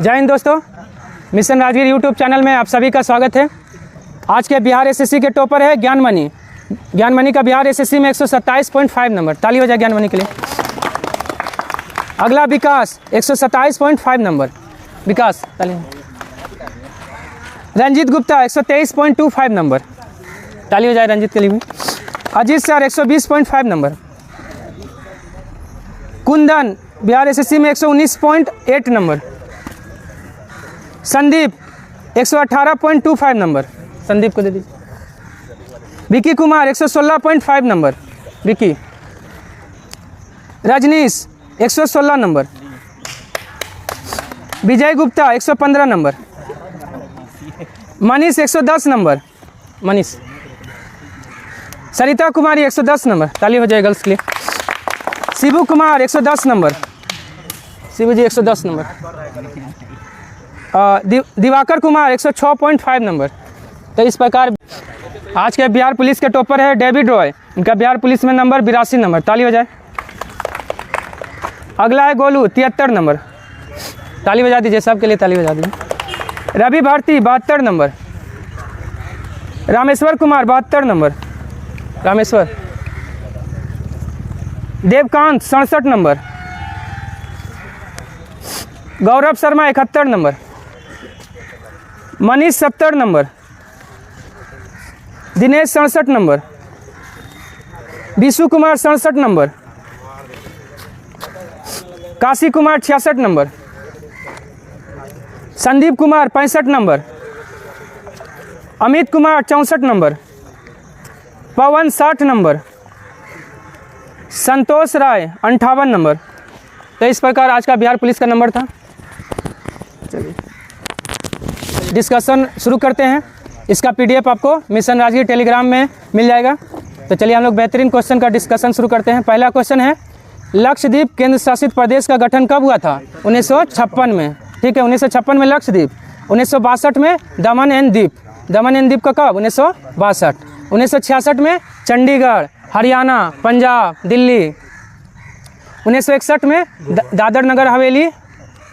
जय हिंद दोस्तों, mission Rajgir YouTube channel में आप सभी का स्वागत है। आज के बिहार एसएससी के टॉपर है ज्ञानमणि। ज्ञानमणि का बिहार एसएससी में 127.5 नंबर, ताली हो जाए ज्ञानमणि के लिए। अगला विकास 127.5 नंबर, विकास ताली। रंजीत गुप्ता 123.25 नंबर, ताली हो जाए रंजीत के लिए भी। Ajit sir 120.5 number. Kundan Bihar SSC में 119.8 नंबर। संदीप 118.25 नंबर, संदीप को दे दीजिए। विकी कुमार 116.5 नंबर, विकी। रजनीश 116 नंबर। विजय Gupta 115 number. Manish 110 number, Manish. Sarita Kumari 110 number, ताली हो जाए गर्ल्स के लिए। शिबू कुमार 110 नंबर, शिबू जी 110 नंबर। दिवाकर कुमार 106.5 नंबर। तो इस प्रकार आज के बिहार पुलिस के टॉपर है डेविड रॉय, इनका बिहार पुलिस में नंबर 82 नंबर, ताली हो जाए। अगला है गोलू 73 नंबर, ताली बजा दीजिए, सबके लिए ताली बजा दीजिए। Ravi Bharati 72 number. Rameshwar Kumar 72 number, Rameshwar. Devkant 67 number. Gaurav Sharma 71 number. Manish 70 number. Dinesh 67 number. Vishu Kumar 67 number. Kashi Kumar 66 number. Sandeep Kumar 65 number. Amit Kumar 64 number. Pawan 60 number. Santosh Rai 58 number. तो इस प्रकार आज का बिहार पुलिस का नंबर था। चलिए डिस्कशन शुरू करते हैं। इसका पीडीएफ आपको मिशन राजगीर टेलीग्राम में मिल जाएगा। तो चलिए हम लोग बेहतरीन क्वेश्चन का डिस्कशन शुरू करते हैं। पहला क्वेश्चन है, लक्षद्वीप केंद्र शासित प्रदेश का गठन कब हुआ था? 1956 में, ठीक है। 1956 में लक्षद्वीप, 1962 में दमन एंड दीप। दमन एंड दीप का कब? 1962। 1966 में चंडीगढ़, हरियाणा, पंजाब, दिल्ली। 1961 में दादर नगर हवेली।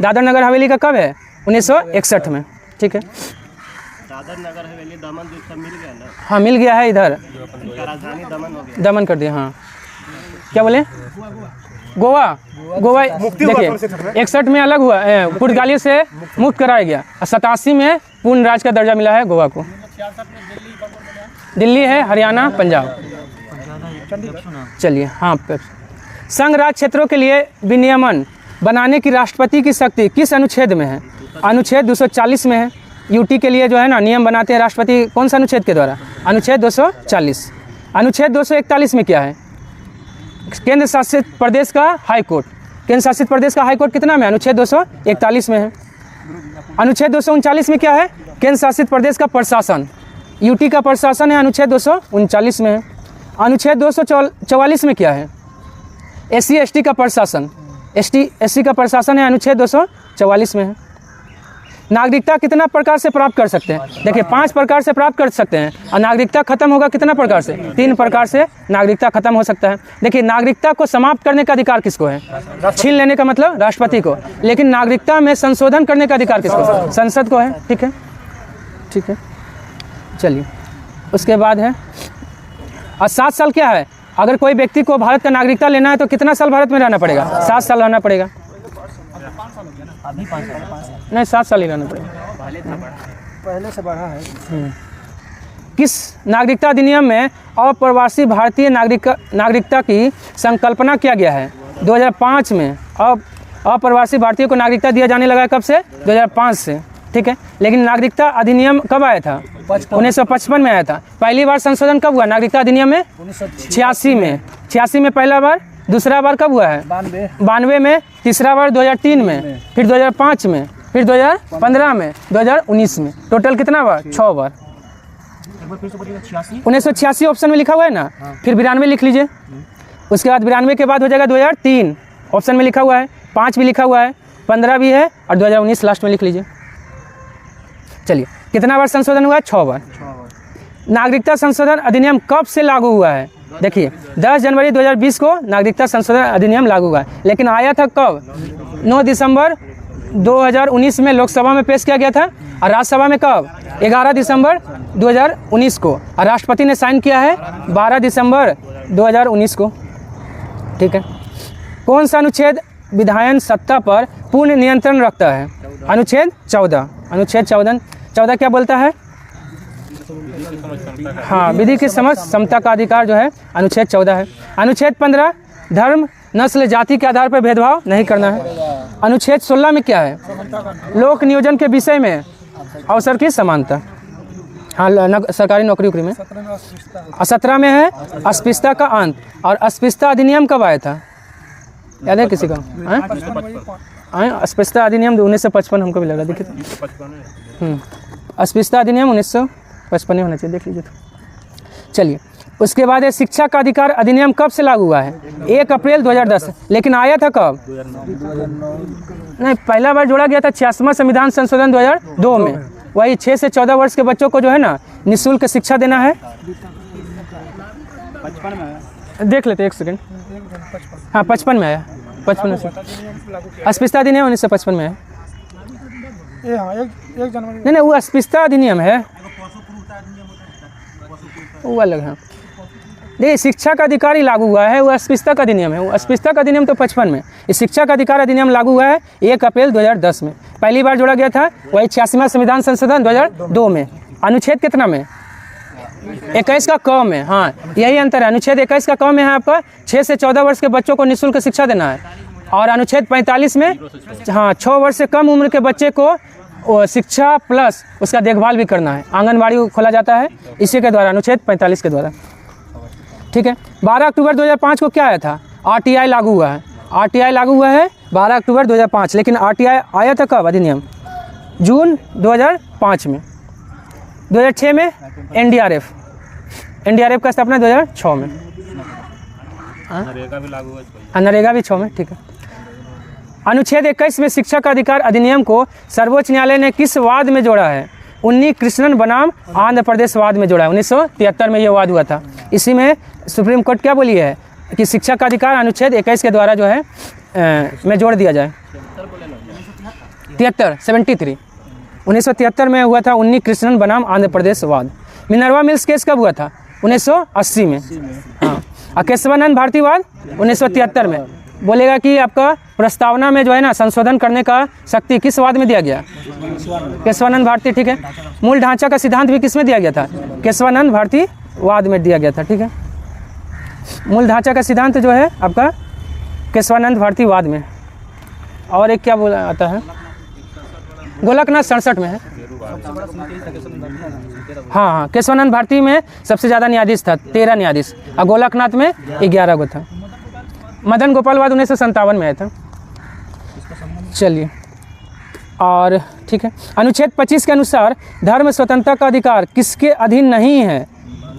दादर नगर हवेली का कब है? 1961 में, ठीक है। दादर नगर हवेली दमन द्वीप सब मिल गया ना? हाँ मिल गया है, इधर राजधानी दमन हो गया, दमन कर दिया। हाँ क्या बोले? गोवा, गोवा देखिए 61 में अलग हुआ, पुर्तगालियों से मुक्त कराया गया। 87 में पूर्ण राज्य का दर्जा मिला है गोवा को। दिल्ली है, हरियाणा, पंजाब। चलिए हाँ, संघ राज्य क्षेत्रों के लिए विनियमन बनाने की राष्ट्रपति की शक्ति किस अनुच्छेद में है? अनुच्छेद 240 में है। यूटी के लिए जो है ना नियम बनाते हैं राष्ट्रपति, कौन सा अनुच्छेद के द्वारा? अनुच्छेद 240। अनुच्छेद 241 में क्या है? केंद्र शासित प्रदेश का हाई कोर्ट। केंद्र शासित प्रदेश का हाई कोर्ट कितना में? अनुच्छेद 241 में है। अनुच्छेद 239 में क्या है? केंद्र शासित प्रदेश का प्रशासन। यूटी का प्रशासन है, अनुच्छेद 239 में है। अनुच्छेद 244 में क्या है? एससी एसटी का प्रशासन। एससी का प्रशासन है, अनुच्छेद 244 में है। नागरिकता कितना प्रकार से प्राप्त कर सकते हैं? देखिए 5 प्रकार से प्राप्त कर सकते हैं। और नागरिकता खत्म होगा कितना प्रकार से? 3 प्रकार से नागरिकता खत्म हो सकता है। देखिए नागरिकता को समाप्त करने का अधिकार किसको है? छीन लेने का मतलब राष्ट्रपति को। लेकिन नागरिकता में संशोधन करने का अधिकार किसको है? संसद को है, ठीक है, ठीक है। चलिए उसके बाद है 7 साल क्या है? अगर कोई व्यक्ति को भारत का नागरिकता लेना है तो कितना साल भारत में रहना पड़ेगा? 7 साल रहना पड़ेगा। अभी 5 साल नहीं 7 साल ही रहना पड़ेगा, पहले से बढ़ा है। किस नागरिकता अधिनियम में अप्रवासी भारतीय नागरिकता की संकल्पना किया गया है? 2005 में। अब अप्रवासी भारतीयों को नागरिकता दिया जाने लगा कब से? 2005 से, ठीक है। लेकिन नागरिकता अधिनियम कब आया था? 1955 में आया था। पहली बार संशोधन कब हुआ नागरिकता अधिनियम में? 86 में। 86 में पहला बार। दूसरा बार कब हुआ है? 92 में। तीसरा बार 2003 में, फिर 2005 में, फिर 2015 में, 2019 में। टोटल कितना बार? 6 बार। 1986 ऑप्शन में लिखा हुआ है ना, फिर 92 लिख लीजिए। उसके बाद 92 के बाद हो जाएगा 2003, ऑप्शन में लिखा हुआ है। 5 भी लिखा हुआ है, 15 भी है, और 2019 लास्ट में लिख लीजिए। चलिए कितना बार संशोधन हुआ है? 6 बार। नागरिकता संशोधन अधिनियम कब से लागू हुआ है? देखिए 10 जनवरी 2020 को नागरिकता संशोधन अधिनियम लागू हुआ है, लेकिन आया था कब? 9 दिसंबर 2019 में लोकसभा में पेश किया गया था और राज्यसभा में कब? 11 दिसंबर 2019 को, और राष्ट्रपति ने साइन किया है 12 दिसंबर 2019 को। ठीक है। कौन सा अनुच्छेद विधायन सत्ता पर पूर्ण नियंत्रण रखता है? अनुच्छेद 14। अनुच्छेद 14 क्या बोलता है? हाँ, विधि की समझ समता का अधिकार जो है अनुच्छेद 14 है। अनुच्छेद 15 धर्म नस्ल जाति के आधार पर भेदभाव नहीं करना है। अनुच्छेद 16 में क्या है? लोक नियोजन के विषय में अवसर की समानता। हाँ, सरकारी नौकरी में। 17 में है अस्पृश्यता का अंत। और अस्पृश्यता अधिनियम कब आया था? याद है किसी को? अस्पृश्यता अधिनियम 1955, हमको भी लगा। देखिए, अस्पृश्यता अधिनियम 1955 होना चाहिए, देख लीजिए तो। चलिए, उसके बाद है शिक्षा का अधिकार अधिनियम कब से लागू हुआ है? 1 अप्रैल 2010। लेकिन आया था कब? नहीं, पहला बार जोड़ा गया था 86वां संविधान संशोधन 2002 में। वही 6 से 14 वर्ष के बच्चों को जो है ना निःशुल्क शिक्षा देना है। 55 में आया, देख लेते एक सेकंड। हाँ, 55 में आया। 55 में अस्पृश्यता अधिनियम 1955 में है। नहीं, वो अस्पृश्यता अधिनियम है, वो अलग है। देखिए, शिक्षा का अधिकार ही लागू हुआ है, वो अस्पृश्यता का अधिनियम है। वो अस्पृश्यता का अधिनियम तो 55 में, इस शिक्षा का अधिकार अधिनियम लागू हुआ है 1 अप्रैल 2010 में। पहली बार जोड़ा गया था वही 86वां संविधान संशोधन 2002 में। अनुच्छेद कितना में? 21 का क में। हाँ, यही अंतर है। अनुच्छेद 21 का क में है आपका 6 से 14 वर्ष के बच्चों को निःशुल्क शिक्षा देना है, और अनुच्छेद 45 में हाँ 6 वर्ष से कम उम्र के बच्चे को शिक्षा प्लस उसका देखभाल भी करना है। आंगनबाड़ी खोला जाता है इसी के द्वारा, अनुच्छेद 45 के द्वारा। ठीक है। 12 अक्टूबर 2005 को क्या आया था? RTI लागू हुआ है। RTI लागू हुआ है 12 अक्टूबर 2005। लेकिन RTI आया था कब अधिनियम? जून 2005 में। 2006 में NDRF का स्थापना 2006 में। नरेगा भी लागू हुआ है। नरेगा भी 6 में। ठीक है। अनुच्छेद 21 में शिक्षा का अधिकार अधिनियम को सर्वोच्च न्यायालय ने किस वाद में जोड़ा है? उन्नी कृष्णन बनाम आंध्र प्रदेश वाद में जोड़ा है। 1973 में ये वाद हुआ था। इसी में सुप्रीम कोर्ट क्या बोली है कि शिक्षा का अधिकार अनुच्छेद 21 के द्वारा जो है में जोड़ दिया जाए। 73 1973 में हुआ था उन्नी कृष्णन बनाम आंध्र प्रदेश वाद। मिनर्वा मिल्स केस कब हुआ था? 1980 में। हाँ, और केशवानंद भारती वाद 1973 में। बोलेगा कि आपका प्रस्तावना में जो है ना संशोधन करने का शक्ति किस वाद में दिया गया? केशवानंद भारती। ठीक है। मूल ढांचा का सिद्धांत भी किस में दिया गया था? केशवानंद भारती वाद में दिया गया था। ठीक है। मूल ढांचा का सिद्धांत जो है आपका केशवानंद भारती वाद में। और एक क्या बोला आता है? गोलकनाथ 67 में है। हाँ, केशवानंद भारती में सबसे ज़्यादा न्यायाधीश था, 13 न्यायाधीश, और गोलकनाथ में 11 गो था। मदन गोपाल वाद 1957 में आया था। चलिए, और ठीक है। अनुच्छेद 25 के अनुसार धर्म स्वतंत्रता का अधिकार किसके अधीन नहीं है?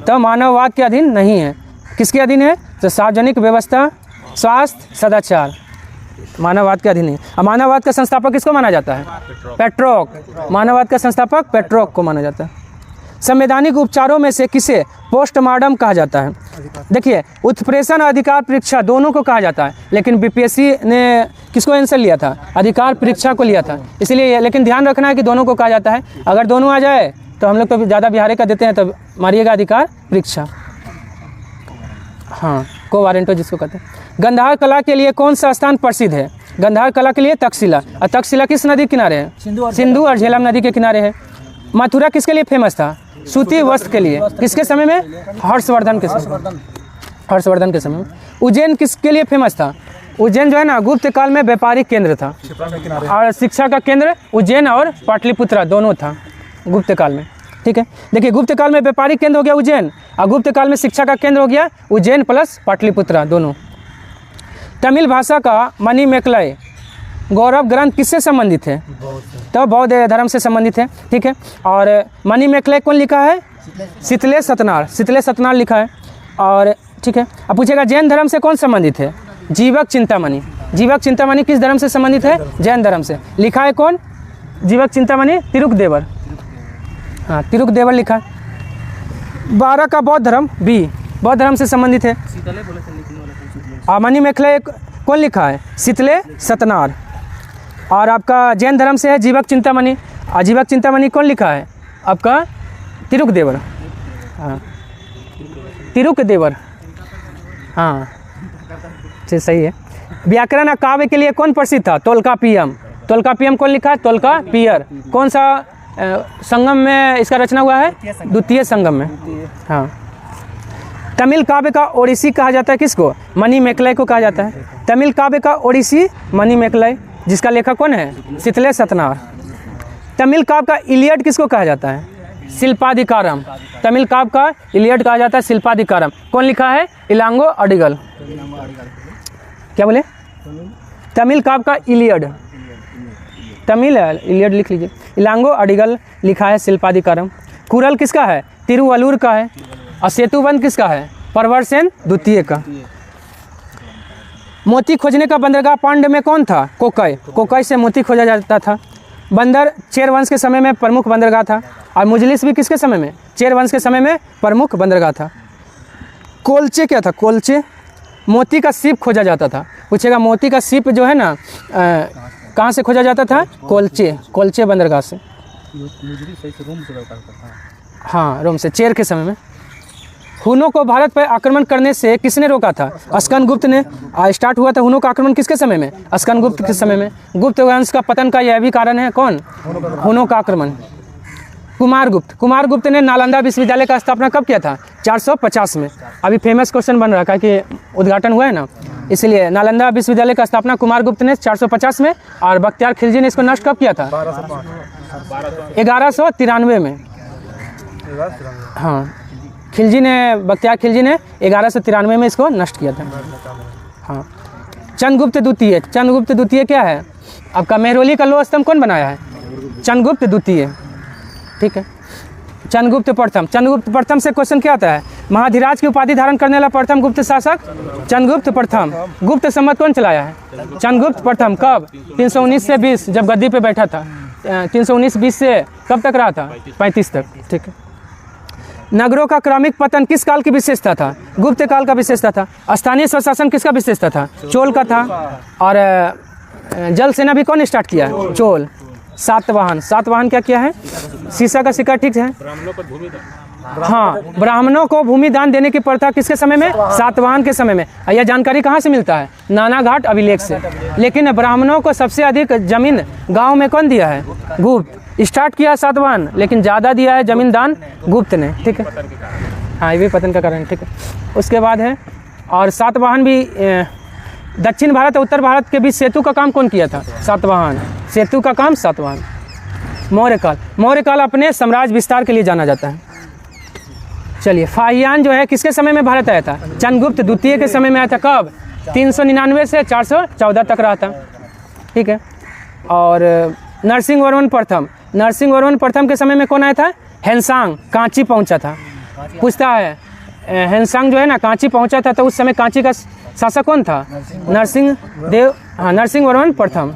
तो मानववाद के अधीन नहीं है। किसके अधीन है? तो सार्वजनिक व्यवस्था, स्वास्थ्य, सदाचार, मानववाद के अधीन है। और मानववाद का संस्थापक किसको माना जाता है? पेट्रोक। मानववाद का संस्थापक पेट्रोक को माना जाता है। संवैधानिक उपचारों में से किसे पोस्टमार्टम कहा जाता है? देखिए, उत्प्रेषण अधिकार परीक्षा दोनों को कहा जाता है, लेकिन BPSC ने किसको आंसर लिया था? अधिकार परीक्षा को लिया था, इसलिए। लेकिन ध्यान रखना है कि दोनों को कहा जाता है। अगर दोनों आ जाए तो हम लोग तो ज़्यादा बिहारी का देते हैं, तो मारिएगा अधिकार परीक्षा। हाँ, को वारंटो जिसको कहते हैं। गंधार कला के लिए कौन सा स्थान प्रसिद्ध है? गंधार कला के लिए तक्षशिला। और तक्षशिला किस नदी के किनारे है? सिंधु और झेलम नदी के किनारे है। मथुरा किसके लिए फेमस था? सूती वस्त्र के लिए। किसके समय में? हर्षवर्धन के समय में। उज्जैन किसके लिए फेमस था? उज्जैन जो है ना गुप्त काल में व्यापारिक केंद्र था, और शिक्षा का केंद्र उज्जैन और पाटलिपुत्रा दोनों था गुप्त काल में। ठीक है। देखिए, गुप्त काल में व्यापारिक केंद्र हो गया उज्जैन, और गुप्त काल में शिक्षा का केंद्र हो गया उज्जैन प्लस पाटलिपुत्रा दोनों। तमिल भाषा का मणिमेकलाई गौरव ग्रंथ किससे संबंधित है? तो बौद्ध धर्म से संबंधित है। ठीक है। और मणिमेकलाई कौन लिखा है? शीतले सतनार लिखा है। और ठीक है। अब पूछेगा जैन धर्म से कौन संबंधित है? जीवक चिंतामणि। जीवक चिंतामणि किस धर्म से संबंधित है? जैन धर्म से। लिखा है कौन? जीवक चिंतामणि तिरुकदेवर। हाँ, तिरुकदेवर लिखा है। 12 का बौद्ध धर्म बी बौद्ध धर्म से संबंधित है। और मणिमेकलाई कौन लिखा है? शीतले सतनार। और आपका जैन धर्म से है जीवक चिंतामणि। और जीवक चिंतामणि कौन लिखा है? आपका तिरुकदेवर। हाँ, तिरुकदेवर। हाँ जी, सही है। व्याकरण और काव्य के लिए कौन प्रसिद्ध था? तोल्कापियम। तोल्कापियम कौन लिखा है? तोल्कापियर। कौन सा संगम में इसका रचना हुआ है? द्वितीय संगम में। हाँ। तमिल काव्य का ओडिसी कहा जाता है किसको? मणिमेकलय को कहा जाता है। तमिल काव्य का ओडिसी मणिमेकलय, जिसका लेखक कौन है? शीतले सतनार। तमिल काव्य का इलियड किसको कहा जाता है? शिल्पाधिकारम। तमिल काव्य का इलियड कहा जाता है शिल्पाधिकारम। कौन लिखा है? इलांगो अडिगल। क्या बोले? तमिल काव्य का इलियड, तमिल है, इलियड लिख लीजिए। इलांगो अडिगल लिखा है शिल्पाधिकारम। कुरल किसका है? तिरुवल्लुर का है। और सेतुबंध किसका है? प्रवरसेन द्वितीय का। मोती खोजने का बंदरगाह पांड्य में कौन था? कोकय। कोकय से मोती खोजा जाता था। बंदर चेर वंश के समय में प्रमुख बंदरगाह था। और मुजलिस भी किसके समय में? चेर वंश के समय में प्रमुख बंदरगाह था। कोलचे क्या था? कोलचे मोती का सीप खोजा जाता था। पूछेगा मोती का सीप जो है ना कहाँ से खोजा जाता था? कोलचे। कोलचे बंदरगाह से। हाँ, रोम से, चेर के समय में। हुनों को भारत पर आक्रमण करने से किसने रोका था? स्कंदगुप्त ने। स्टार्ट हुआ था हुनों का आक्रमण किसके समय में? स्कंदगुप्त के समय में। गुप्त वंश का पतन का यह भी कारण है। कौन? हुनों का आक्रमण। कुमारगुप्त। कुमारगुप्त ने नालंदा विश्वविद्यालय का स्थापना कब किया था? 450 में। अभी फेमस क्वेश्चन बन रहा है कि उद्घाटन हुआ है ना, इसलिए नालंदा विश्वविद्यालय का स्थापना कुमारगुप्त ने 450 में। और बख्तियार खिलजी ने इसको नष्ट कब किया था? 1193 में। हाँ, खिलजी ने, बख्तियार खिलजी ने 1193 में इसको नष्ट किया था। हाँ। चंद्रगुप्त द्वितीय। चंद्रगुप्त द्वितीय क्या है? आपका मेहरौली का लोह स्तंभ कौन बनाया है? चंद्रगुप्त द्वितीय। ठीक है। चंद्रगुप्त प्रथम। चंद्रगुप्त प्रथम से क्वेश्चन क्या आता है? महाधिराज की उपाधि धारण करने वाला प्रथम गुप्त शासक चंद्रगुप्त प्रथम। गुप्त संवत कौन चलाया है? चंद्रगुप्त प्रथम। कब? 319 से 20, जब गद्दी पे बैठा था। 319-20 से कब तक रहा था? 35 तक। ठीक है। नगरों का क्रमिक पतन किस काल की विशेषता था? गुप्त काल का विशेषता था। स्थानीय स्वशासन किसका विशेषता था? चोल का था। और जल सेना भी कौन स्टार्ट किया? चोल। सातवाहन। सातवाहन क्या किया है? सीसा का सिक्का। ठीक है। हाँ, ब्राह्मणों को भूमि दान देने की प्रथा किसके समय में? सातवाहन के समय में। यह जानकारी कहाँ से मिलता है? नानाघाट अभिलेख से। लेकिन ब्राह्मणों को सबसे अधिक जमीन गांव में कौन दिया है? गुप्त। स्टार्ट किया सातवाहन, लेकिन ज़्यादा दिया है जमीन दान गुप्त ने। ठीक है। हाँ, ये भी पतन का कारण। ठीक है। उसके बाद है, और सातवाहन भी दक्षिण भारत और उत्तर भारत के बीच सेतु का काम कौन किया था? सातवाहन। सेतु का काम सातवाहन। मौर्य काल। मौर्य काल अपने साम्राज्य विस्तार के लिए जाना जाता है। चलिए, फाहियान जो है किसके समय में भारत आया था? चंद्रगुप्त द्वितीय के समय में आया था। कब? 399 से 414 तक रहा था। ठीक है। और नरसिंहवर्मन प्रथम। नरसिंहवर्मन प्रथम के समय में कौन आया था? हेनसांग कांची पहुंचा था। पूछता है हेनसांग जो है ना कांची पहुंचा था, तो उस समय कांची का शासक कौन था? नरसिंह देव। हाँ, नरसिंहवर्मन प्रथम।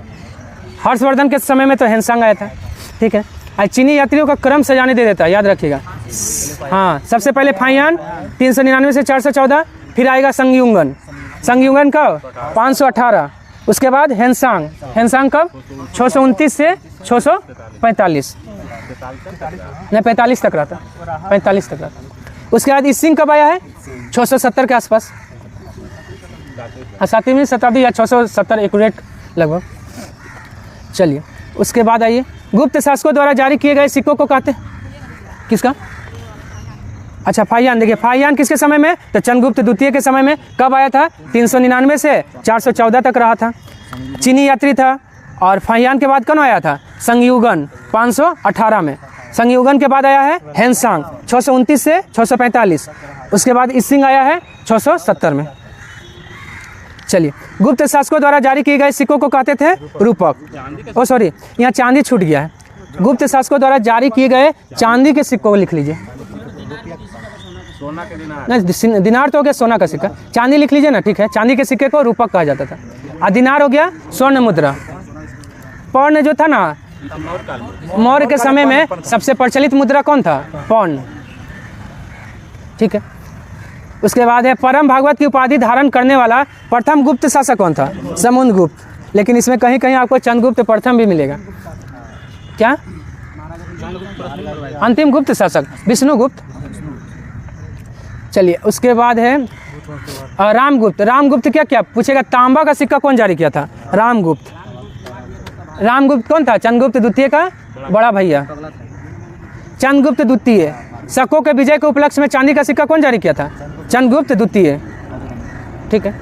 हर्षवर्धन के समय में तो हेनसांग आया था। ठीक है। आज चीनी यात्रियों का क्रम सजाने दे देता है, याद रखिएगा। हाँ, सबसे पहले फाहियान 399 से 414, फिर आएगा संगयुंगन। संगयुंगन कब? 518। उसके बाद हेनसांग। हेनसांग कब? 629 से 645। नहीं, 45 तक रहा था। 45 तक रहा था। उसके बाद ईसिंग कब आया है? 670 के आसपास। हाँ, 7वीं शताब्दी या 670 एक्यूरेट लगभग। चलिए, उसके बाद आइए, गुप्त शासकों द्वारा जारी किए गए सिक्कों को कहते हैं किसका? अच्छा, फाहियान। देखिए, फाहियान किसके समय में? तो चंद्रगुप्त द्वितीय के समय में। कब आया था? 399 से 414 तक रहा था। चीनी यात्री था। और फाहियान के बाद कौन आया था? संगयुगन 518 में। संगयुगन के बाद आया है हेनसांग 629 से 645। उसके बाद ईसिंग आया है 670 में। चलिए, गुप्त शासकों द्वारा जारी किए गए सिक्कों को कहते थे रूपक। ओ सॉरी, यहाँ चांदी छूट गया है। गुप्त शासकों द्वारा जारी किए गए चांदी के सिक्कों को लिख लीजिए। नहीं, दिनार तो हो गया सोना का सिक्का, चांदी लिख लीजिए ना। ठीक है। चांदी के सिक्के को रूपक कहा जाता था। और दिनार हो गया स्वर्ण मुद्रा। पौर्ण जो था ना, मौर्य के समय में सबसे प्रचलित मुद्रा कौन था? पौर्ण। ठीक है। उसके बाद है परम भागवत की उपाधि धारण करने वाला प्रथम गुप्त शासक कौन था? समुद्रगुप्त। लेकिन इसमें कहीं कहीं आपको चंद्रगुप्त प्रथम भी मिलेगा। क्या? अंतिम गुप्त शासक विष्णुगुप्त। चलिए उसके बाद है रामगुप्त। रामगुप्त क्या क्या पूछेगा? तांबा का सिक्का कौन जारी किया था? रामगुप्त। रामगुप्त कौन था? चंद्रगुप्त द्वितीय का बड़ा भैया। चंद्रगुप्त द्वितीय। शकों के विजय के उपलक्ष्य में चांदी का सिक्का कौन जारी किया था? चंद्रगुप्त द्वितीय। ठीक है।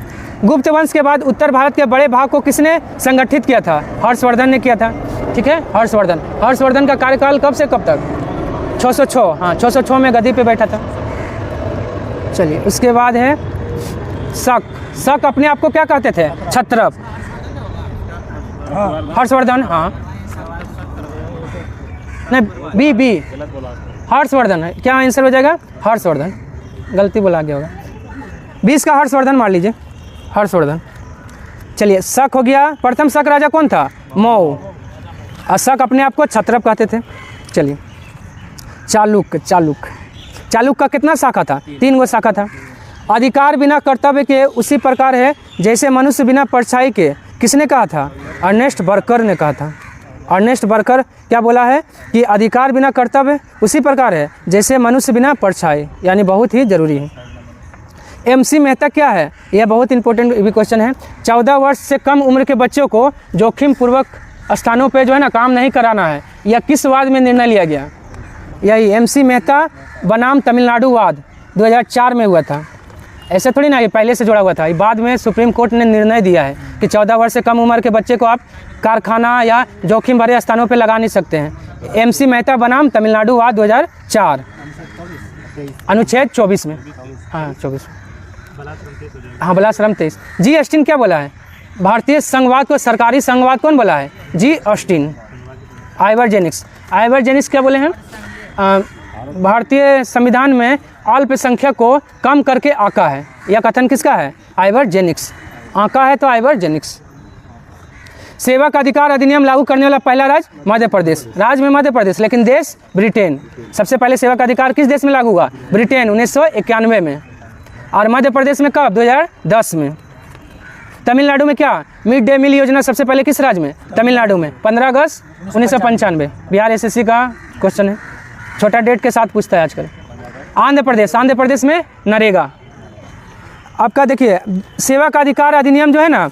गुप्त वंश के बाद उत्तर भारत के बड़े भाग को किसने संगठित किया था? हर्षवर्धन ने किया था। ठीक है, हर्षवर्धन। हर्षवर्धन का कार्यकाल कब से कब तक? 606। हाँ, 606 में गद्दी पे बैठा था। चलिए उसके बाद है शक। शक अपने आप को क्या कहते थे? क्षत्रप। हर्षवर्धन। हाँ नहीं, बी हर्षवर्धन है। क्या आंसर हो जाएगा? हर्षवर्धन। गलती बोला गया होगा। 20 का हर्षवर्धन मार लीजिए, हर्षवर्धन। चलिए शक हो गया। प्रथम शक राजा कौन था? मऊ। और शक अपने आप को क्षत्रप कहते थे। चलिए चालुक्य। चालुक्य का कितना शाखा था? 3 गो शाखा था। अधिकार बिना कर्तव्य के उसी प्रकार है जैसे मनुष्य बिना परछाई के। किसने कहा था? अर्नेस्ट बर्कर ने कहा था। अर्नेस्ट बर्कर क्या बोला है कि अधिकार बिना कर्तव्य उसी प्रकार है जैसे मनुष्य बिना परछाई, यानी बहुत ही ज़रूरी है। MC मेहता क्या है? यह बहुत इंपॉर्टेंट भी क्वेश्चन है। 14 वर्ष से कम उम्र के बच्चों को जोखिम पूर्वक स्थानों पे जो है ना काम नहीं कराना है, यह किस वाद में निर्णय लिया गया? यही MC मेहता बनाम तमिलनाडु वाद 2004 में हुआ था। ऐसे थोड़ी ना ये पहले से जुड़ा हुआ था, ये बाद में सुप्रीम कोर्ट ने निर्णय दिया है कि 14 वर्ष से कम उम्र के बच्चे को आप कारखाना या जोखिम भरे स्थानों पे लगा नहीं सकते हैं। MC मेहता बनाम तमिलनाडु वाद 2004 अनुच्छेद 24 में। हाँ 24। हाँ बलाश्रम 23। जी ऑस्टिन क्या बोला है? भारतीय संघवाद को सरकारी संघवाद कौन बोला है? जी ऑस्टिन। आइवर्जेनिक्स। आइवर्जेनिक्स क्या बोले हैं? भारतीय संविधान में अल्पसंख्यक को कम करके आका है। यह कथन किसका है? आइवर्जेनिक्स। आका है तो आइवर्जेनिक्स। सेवा का अधिकार अधिनियम लागू करने वाला पहला राज्य मध्य प्रदेश। राज्य में मध्य प्रदेश, लेकिन देश ब्रिटेन। सबसे पहले सेवा का अधिकार किस देश में लागू हुआ? ब्रिटेन 1991 में। और मध्य प्रदेश में कब? 2010 में। तमिलनाडु में क्या? मिड डे मील योजना सबसे पहले किस राज्य में? तमिलनाडु में 15 अगस्त 1995। बिहार SSC का क्वेश्चन है, छोटा डेट के साथ पूछता है आजकल। आंध्र प्रदेश। आंध्र प्रदेश में नरेगा। आपका देखिए सेवा का अधिकार अधिनियम जो है ना,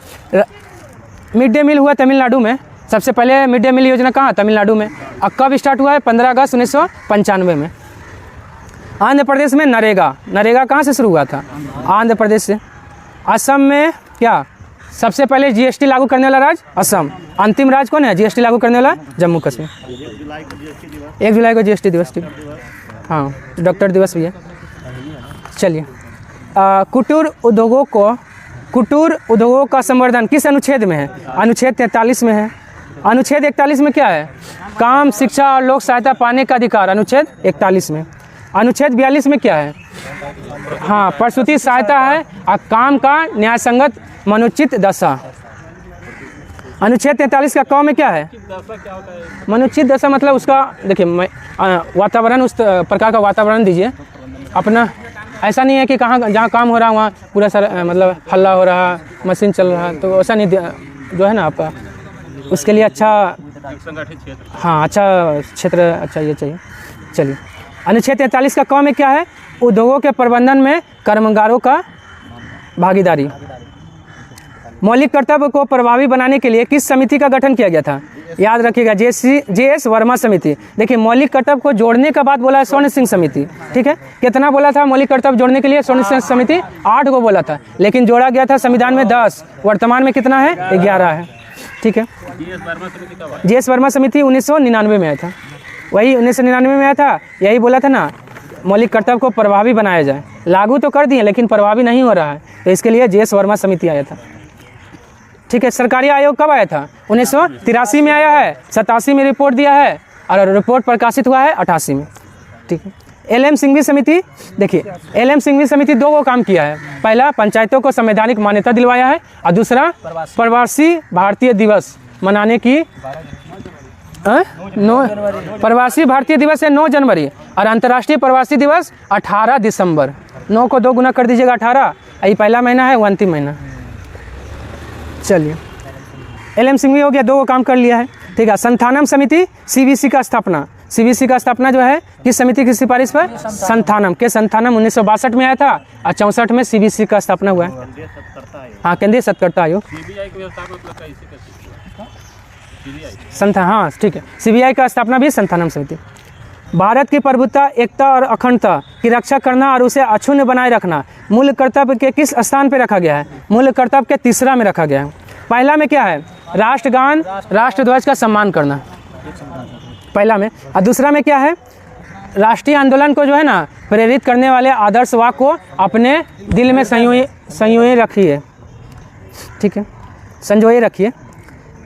मिड डे मील हुआ तमिलनाडु में। सबसे पहले मिड डे मील योजना कहाँ? तमिलनाडु में। और कब स्टार्ट हुआ है? 15 अगस्त 1995 में। आंध्र प्रदेश में नरेगा। नरेगा कहाँ से शुरू हुआ था? आंध्र प्रदेश से। असम में क्या? सबसे पहले GST लागू करने वाला राज्य असम। अंतिम राज्य कौन है GST लागू करने वाला? जम्मू कश्मीर। 1 जुलाई को GST दिवस। ठीक, हाँ डॉक्टर दिवस भी है। चलिए कुटीर उद्योगों का संवर्धन किस अनुच्छेद में है? अनुच्छेद 43 में है। अनुच्छेद 41 में क्या है? काम, शिक्षा और लोक सहायता पाने का अधिकार, अनुच्छेद 41 में। अनुच्छेद 42 में क्या है? हाँ प्रसूति सहायता है और काम का न्यायसंगत मनुचित दशा। अनुच्छेद 43 का क में क्या है? मनुचित दशा मतलब उसका देखिए वातावरण, उस प्रकार का वातावरण दीजिए अपना। ऐसा नहीं है कि कहाँ जहाँ काम हो रहा है वहाँ पूरा सारा मतलब हल्ला हो रहा, मशीन चल रहा, तो ऐसा नहीं जो है ना आपका उसके लिए अच्छा हाँ अच्छा क्षेत्र अच्छा ये चाहिए। चलिए अनुच्छेद 43 का क में क्या है? उद्योगों के प्रबंधन में कर्मकारों का भागीदारी। मौलिक कर्तव्य को प्रभावी बनाने के लिए किस समिति का गठन किया गया था? याद रखिएगा JS वर्मा समिति। देखिए मौलिक कर्तव्य को जोड़ने का बाद बोला है स्वर्ण सिंह समिति। ठीक है, कितना बोला था मौलिक कर्तव्य जोड़ने के लिए? स्वर्ण सिंह समिति 8 को बोला था, लेकिन जोड़ा गया था संविधान में 10। वर्तमान में कितना है? 11 है। ठीक है, JS वर्मा समिति 1999 में आया था। वही 1999 में आया था, यही बोला था ना मौलिक कर्तव्य को प्रभावी बनाया जाए। लागू तो कर दिए लेकिन प्रभावी नहीं हो रहा है, तो इसके लिए JS वर्मा समिति आया था। ठीक है, सरकारी आयोग कब आया था? 1983 में आया है, 87 में रिपोर्ट दिया है और रिपोर्ट प्रकाशित हुआ है 88 में। ठीक है, LM सिंघवी समिति। देखिए LM सिंघवी समिति 2 को काम किया है। पहला पंचायतों को संवैधानिक मान्यता दिलवाया है और दूसरा प्रवासी भारतीय दिवस मनाने की प्रवासी भारतीय दिवस है 9 जनवरी और अंतर्राष्ट्रीय प्रवासी दिवस 18 दिसंबर। 9 को 2 गुना कर दीजिएगा 18, यही पहला महीना है, वो अंतिम महीना। चलिए LM सिंह भी हो गया, 2 को काम कर लिया है। ठीक है, संथानम समिति CBC का स्थापना, CBC का स्थापना जो है किस समिति की सिफारिश पर? संथानम के संथानम 1962 में आया था और 64 में CBC का स्थापना हुआ है। हाँ, केंद्रीय सत्कर्ता आयोग संथा, हाँ ठीक है, CBI का स्थापना भी संथानम समिति। भारत की प्रभुत्ता, एकता और अखंडता की रक्षा करना और उसे अक्षुण्ण बनाए रखना मूल कर्तव्य के किस स्थान पर रखा गया है? मूल कर्तव्य के तीसरा में रखा गया है। पहला में क्या है? राष्ट्रगान, राष्ट्रध्वज का सम्मान करना, पहला में। और दूसरा में क्या है? राष्ट्रीय आंदोलन को जो है ना प्रेरित करने वाले आदर्श वाक्य को अपने दिल में संयोए रखिए। ठीक है, संजोए रखिए।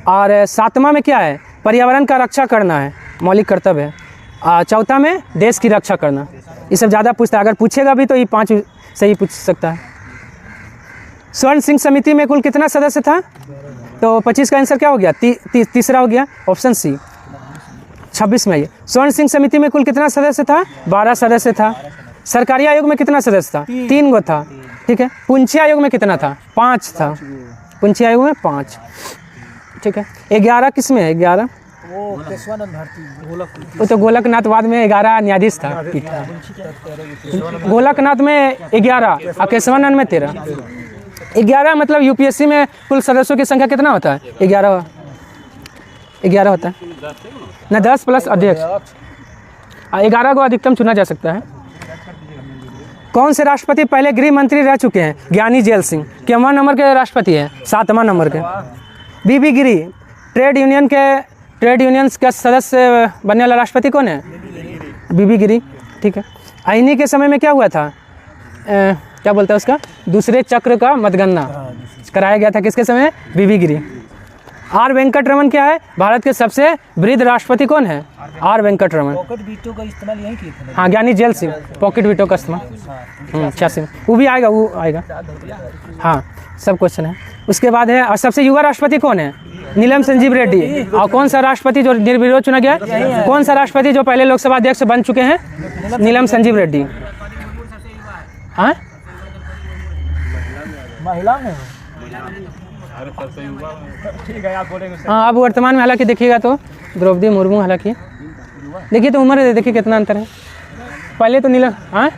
और 7वां में क्या है? पर्यावरण का रक्षा करना है, मौलिक कर्तव्य है। 4था में देश की रक्षा करना। ये सब ज़्यादा पूछता है, अगर पूछेगा भी तो ये 5 से ही पूछ सकता है। स्वर्ण सिंह समिति में कुल कितना सदस्य था? तो 25 का आंसर क्या हो गया? तीसरा हो गया, ऑप्शन सी। 26 में आइए, स्वर्ण सिंह समिति में कुल कितना सदस्य था? 12 सदस्य था। सरकारी आयोग में कितना सदस्य था? 3 गो था। ठीक है, पूंछी आयोग में कितना था? 5 था। पूंछी आयोग में 5। ठीक है, 11 किस में है? 11 वो तो गोलकनाथ बाद में 11 न्यायाधीश था। गोलकनाथ में 11 और केशवानंद में 13। 11 मतलब UPSC में कुल सदस्यों की संख्या कितना होता है? 11 होता है ना, 10 प्लस अध्यक्ष। 11 को अधिकतम चुना जा सकता है। कौन से राष्ट्रपति पहले गृह मंत्री रह चुके हैं? ज्ञानी जेल सिंह। कितवां नंबर के राष्ट्रपति हैं? 7वां नंबर के। BB गिरी, ट्रेड यूनियंस का सदस्य बनने वाला राष्ट्रपति कौन है? BB गिरी। ठीक है, इन्हीं के समय में क्या हुआ था? क्या बोलता है उसका? दूसरे चक्र का मतगणना कराया गया था। किसके समय? BB गिरी। R वेंकटरमन क्या है? भारत के सबसे वृद्ध राष्ट्रपति कौन है? R वेंकटरमन। पॉकेट वीटो का इस्तेमाल यही किए थे। हाँ, ज्ञानी जेल सिंह पॉकेट वीटो का इस्तेमाल 86 में। वो भी आएगा, वो आएगा। हाँ, सब क्वेश्चन है। उसके बाद है, और सबसे युवा राष्ट्रपति कौन है? नीलम संजीव रेड्डी। और कौन सा राष्ट्रपति जो निर्विरोध चुना गया? कौन सा राष्ट्रपति जो पहले लोकसभा अध्यक्ष बन चुके हैं? नीलम संजीव रेड्डी। हाँ, महिला में ठीक है, आप बोलेंगे। हाँ, अब वर्तमान में हालांकि देखिएगा तो द्रौपदी मुर्मू, हालांकि देखिए तो उम्र देखिए कितना अंतर है। पहले तो नीलम, हाँ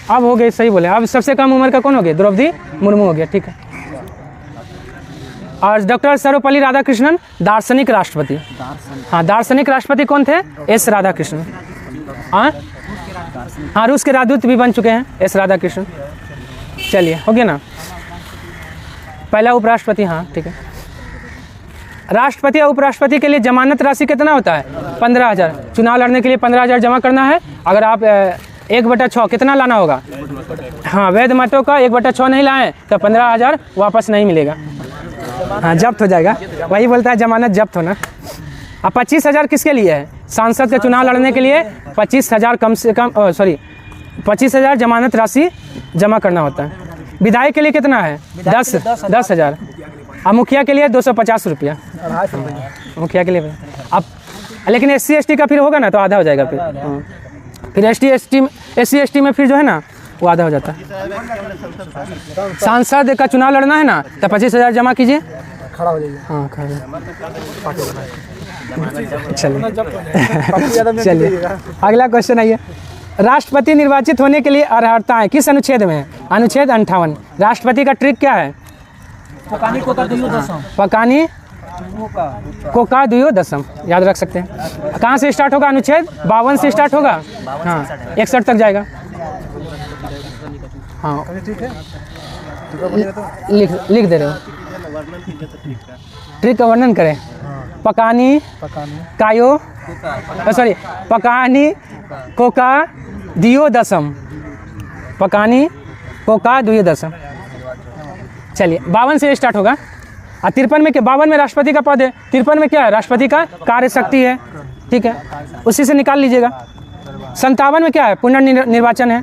अब हो गए, सही बोले। अब सबसे कम उम्र का कौन हो गया? द्रौपदी मुर्मू हो गया। ठीक है, और डॉक्टर सर्वपल्ली राधाकृष्णन दार्शनिक राष्ट्रपति। हाँ, दार्शनिक राष्ट्रपति कौन थे? S राधाकृष्णन। हाँ हाँ, रूस के राजदूत भी बन चुके हैं S राधाकृष्णन। चलिए, हो गया ना पहला उपराष्ट्रपति। हाँ ठीक है, राष्ट्रपति और उपराष्ट्रपति के लिए जमानत राशि कितना होता है? 15,000। चुनाव लड़ने के लिए 15,000 जमा करना है। अगर आप 1/6 कितना लाना होगा? हाँ, वैध मतों का 1/6 नहीं लाएं तो 15,000 वापस नहीं मिलेगा। हाँ, जब्त हो जाएगा। वही बोलता है जमानत जब्त होना। अब 25,000 किसके लिए है? सांसद का चुनाव लड़ने के लिए 25,000 कम से कम 25,000 जमानत राशि जमा करना होता है। विधायक के लिए कितना है? 10,000। और मुखिया के लिए 250 रुपया। मुखिया के लिए अब, लेकिन SC ST का फिर होगा ना तो आधा हो जाएगा। फिर SC ST में फिर जो है ना वो आधा हो जाता है। सांसद का चुनाव लड़ना है ना तो 25,000 जमा कीजिए। खड़ा हो जाइए। हाँ, खड़ा। चलिए अगला क्वेश्चन आइए। राष्ट्रपति निर्वाचित होने के लिए अर्हताएं किस अनुच्छेद में है? अनुच्छेद 58। राष्ट्रपति का ट्रिक क्या है? पकानी कोका दुयो दसम। पकानी कोका दुयो दसम, याद रख सकते हैं। कहाँ से स्टार्ट होगा? अनुच्छेद 52 से स्टार्ट होगा। हाँ, 61 तक जाएगा। हाँ, लिख दे रहे हो। ट्रिक का वर्णन करें। पकानी कायो, सॉरी, पकानी कोका दियो दसम। पकानी कोका दियो दसम। चलिए, 52 से स्टार्ट होगा। और 53 में क्या? 52 में राष्ट्रपति का पद है। 53 में क्या है? राष्ट्रपति का कार्य शक्ति है। ठीक है, उसी से निकाल लीजिएगा। 57 में क्या है? पुनर्निर्वाचन है।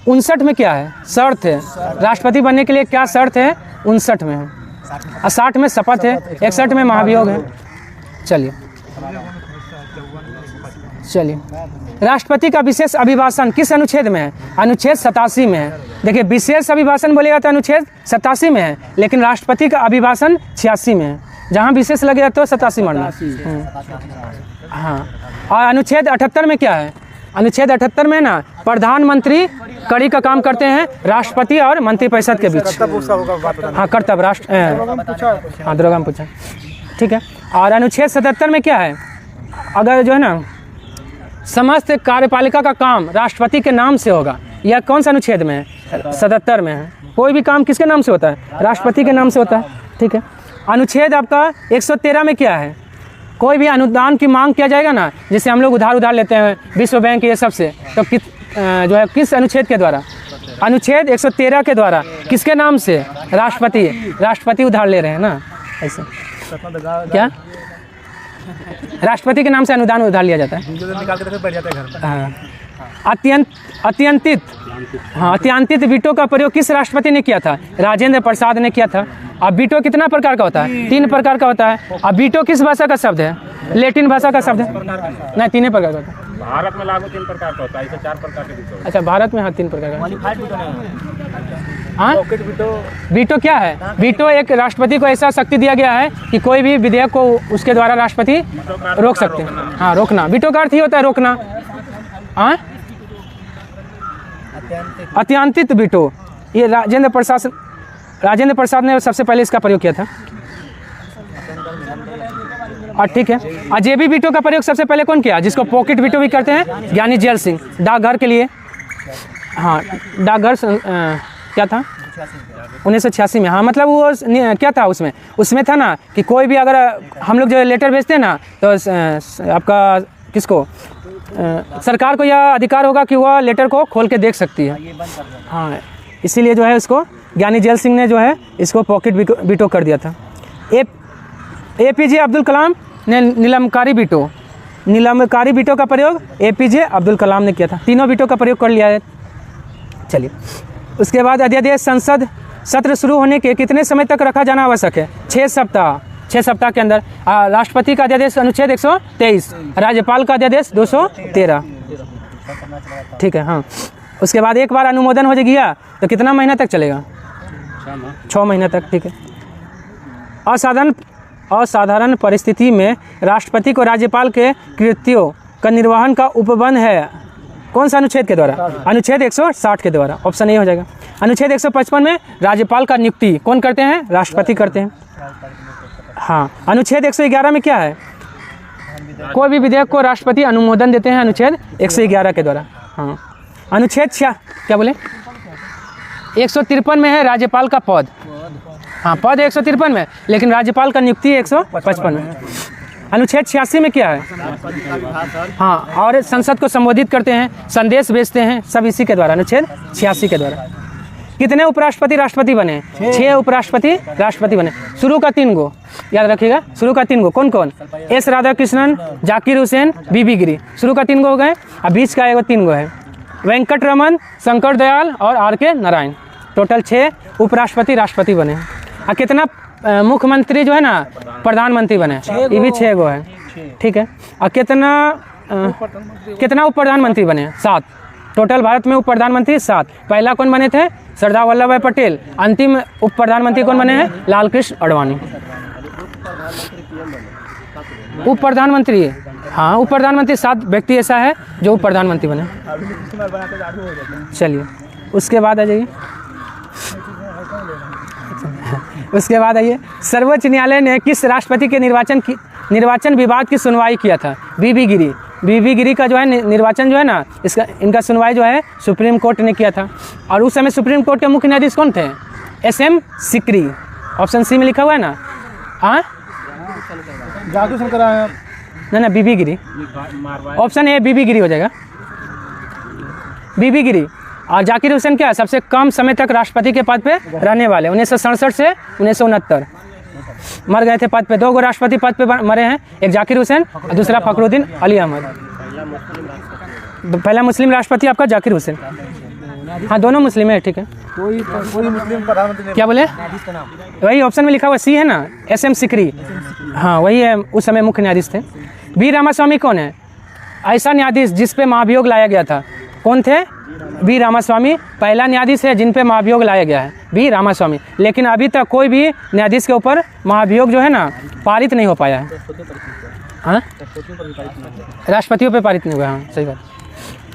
59 में क्या है? शर्त है। राष्ट्रपति बनने के लिए क्या शर्त है? 59 में है। और 60 में शपथ है। 61 में महाभियोग है। चलिए राष्ट्रपति का विशेष अभिभाषण किस अनुच्छेद में है? अनुच्छेद 87 में है। देखिए विशेष अभिभाषण बोलेगा तो अनुच्छेद 87 में है, लेकिन राष्ट्रपति का अभिभाषण 86 में है। जहाँ विशेष लगेगा तो 87 मानना। हाँ, और अनुच्छेद 78 में क्या है? अनुच्छेद 78 में ना प्रधानमंत्री कड़ी का काम करते हैं राष्ट्रपति और मंत्रिपरिषद के बीच। हाँ कर्तव्य राष्ट्र, हाँ दरोगा में पूछा, ठीक है। और अनुच्छेद 77 में क्या है? अगर जो है ना समस्त कार्यपालिका का काम राष्ट्रपति के नाम से होगा, यह कौन सा अनुच्छेद में है? 77 में है। कोई भी काम किसके नाम से होता है? राष्ट्रपति के नाम से होता है, ठीक है। अनुच्छेद आपका 113 में क्या है? कोई भी अनुदान की मांग किया जाएगा ना, जिससे हम लोग उधार लेते हैं विश्व बैंक ये सब से, तो जो है किस अनुच्छेद के द्वारा? अनुच्छेद 113 के द्वारा। किसके नाम से? राष्ट्रपति उधार ले रहे हैं ना, ऐसे क्या राष्ट्रपति के नाम से अनुदान उधार लिया जाता है। हाँ, अत्यंतित वीटो का प्रयोग किस राष्ट्रपति ने किया था? राजेंद्र प्रसाद ने किया था। अब वीटो कितना प्रकार का होता है? 3 प्रकार का होता है। अब वीटो किस भाषा का शब्द है? लैटिन भाषा का शब्द है। नहीं, 3 प्रकार का होता है। भारत में लागू 3 प्रकार का होता है, इसे 4 प्रकार के वीटो। अच्छा, भारत में हाँ 3 प्रकार का। हाँ, वीटो क्या है? वीटो एक राष्ट्रपति को ऐसा शक्ति दिया गया है कि कोई भी विधेयक को उसके द्वारा राष्ट्रपति रोक सकते हैं। हाँ, रोकना। वीटो का अर्थ ही होता है रोकना। हाँ, अत्यंतित वीटो, ये राजेंद्र प्रसाद ने सबसे पहले इसका प्रयोग किया था। और ठीक है, जेबी वीटो का प्रयोग सबसे पहले कौन किया? जिसको पॉकेट वीटो भी करते हैं, ज्ञानी जैल सिंह, डाकघर के लिए। हाँ, डाकघर क्या था? 1986 में। हाँ, मतलब वो क्या था उसमें था ना कि कोई भी अगर हम लोग जो लेटर भेजते हैं ना, तो आपका किसको सरकार को यह अधिकार होगा कि वह लेटर को खोल के देख सकती है। हाँ, इसीलिए जो है उसको ज्ञानी जैल सिंह ने जो है इसको पॉकेट वीटो कर दिया था। APJ अब्दुल कलाम ने नीलमकारी वीटो का प्रयोग APJ अब्दुल कलाम ने किया था। तीनों वीटो का प्रयोग कर लिया है। चलिए, उसके बाद अध्यादेश संसद सत्र शुरू होने के कितने समय तक रखा जाना आवश्यक है? 6 सप्ताह। 6 सप्ताह के अंदर। राष्ट्रपति का अध्यादेश अनुच्छेद 123, राज्यपाल का अध्यादेश 213, ठीक है। हाँ, उसके बाद एक बार अनुमोदन हो गया तो कितना महीना तक चलेगा? 6 महीना तक, ठीक है। असाधारण परिस्थिति में राष्ट्रपति को राज्यपाल के कृत्यों का निर्वहन का उपबंध है कौन सा अनुच्छेद के द्वारा? अनुच्छेद 160 के द्वारा। ऑप्शन ए हो जाएगा। अनुच्छेद 155 में राज्यपाल का नियुक्ति कौन करते हैं? राष्ट्रपति करते हैं। हाँ, अनुच्छेद 111 में क्या है? कोई भी विधेयक को राष्ट्रपति अनुमोदन देते हैं, अनुच्छेद 111 के द्वारा। हाँ, अनुच्छेद क्या बोले? 153 में है राज्यपाल का पद। हाँ, पद 153 में, लेकिन राज्यपाल का नियुक्ति 155 में। अनुच्छेद 86 में क्या है? हाँ, और संसद को संबोधित करते हैं, संदेश भेजते हैं, सब इसी के द्वारा, अनुच्छेद 86 के द्वारा। कितने उपराष्ट्रपति राष्ट्रपति बने? 6 उपराष्ट्रपति राष्ट्रपति बने। शुरू का 3 गो याद रखिएगा, शुरू का 3 गो कौन कौन? S राधाकृष्णन, जाकिर हुसैन, BB गिरी। शुरू का 3 गो हो गए। अब बीच का 3 गो है, वेंकट रमन, शंकर दयाल और RK नारायण। टोटल 6 उपराष्ट्रपति राष्ट्रपति बने। और कितना मुख्यमंत्री जो है ना प्रधानमंत्री बने? ये भी 6 गो है, ठीक है। और कितना उप प्रधानमंत्री बने? 7। टोटल भारत में उप प्रधानमंत्री 7। पहला कौन बने थे? सरदार वल्लभ भाई पटेल। अंतिम उप प्रधानमंत्री कौन बने हैं? लाल कृष्ण आडवाणी। उप प्रधानमंत्री, हाँ उप प्रधानमंत्री 7 व्यक्ति ऐसा है जो उप प्रधानमंत्री बने। चलिए, उसके बाद आ जाइए। उसके बाद आइए, सर्वोच्च न्यायालय ने किस राष्ट्रपति के निर्वाचन विवाद की सुनवाई किया था? BB गिरी का जो है निर्वाचन जो है ना, इनका सुनवाई जो है सुप्रीम कोर्ट ने किया था। और उस समय सुप्रीम कोर्ट के मुख्य न्यायाधीश कौन थे? SM सिकरी। ऑप्शन सी में लिखा हुआ है ना। हाँ, ना BB Giri. Option A BB गिरी हो जाएगा, BB गिरी। और जाकिर हुसैन क्या है? सबसे कम समय तक राष्ट्रपति के पद पे रहने वाले, 1967 से 1969 मर गए थे पद पे। 2 गो राष्ट्रपति पद पे मरे हैं, एक जाकिर हुसैन और दूसरा फखरुद्दीन अली अहमद। पहला मुस्लिम राष्ट्रपति आपका जाकिर हुसैन। हाँ, दोनों मुस्लिम है, ठीक है। कोई मुस्लिम प्रधानमंत्री क्या बोले? वही ऑप्शन में लिखा हुआ सी है ना, SM सिकरी। हाँ, वही है, उस समय मुख्य न्यायाधीश थे। V रामास्वामी कौन है? ऐसा न्यायाधीश जिस पे महाभियोग लाया गया था, कौन थे? वी रामास्वामी पहला न्यायाधीश है जिन पे महाभियोग लाया गया है, वी रामास्वामी। लेकिन अभी तक कोई भी न्यायाधीश के ऊपर महाभियोग जो है ना पारित नहीं हो पाया है। हाँ, राष्ट्रपतियों पे पारित नहीं हुआ। हाँ, सही बात।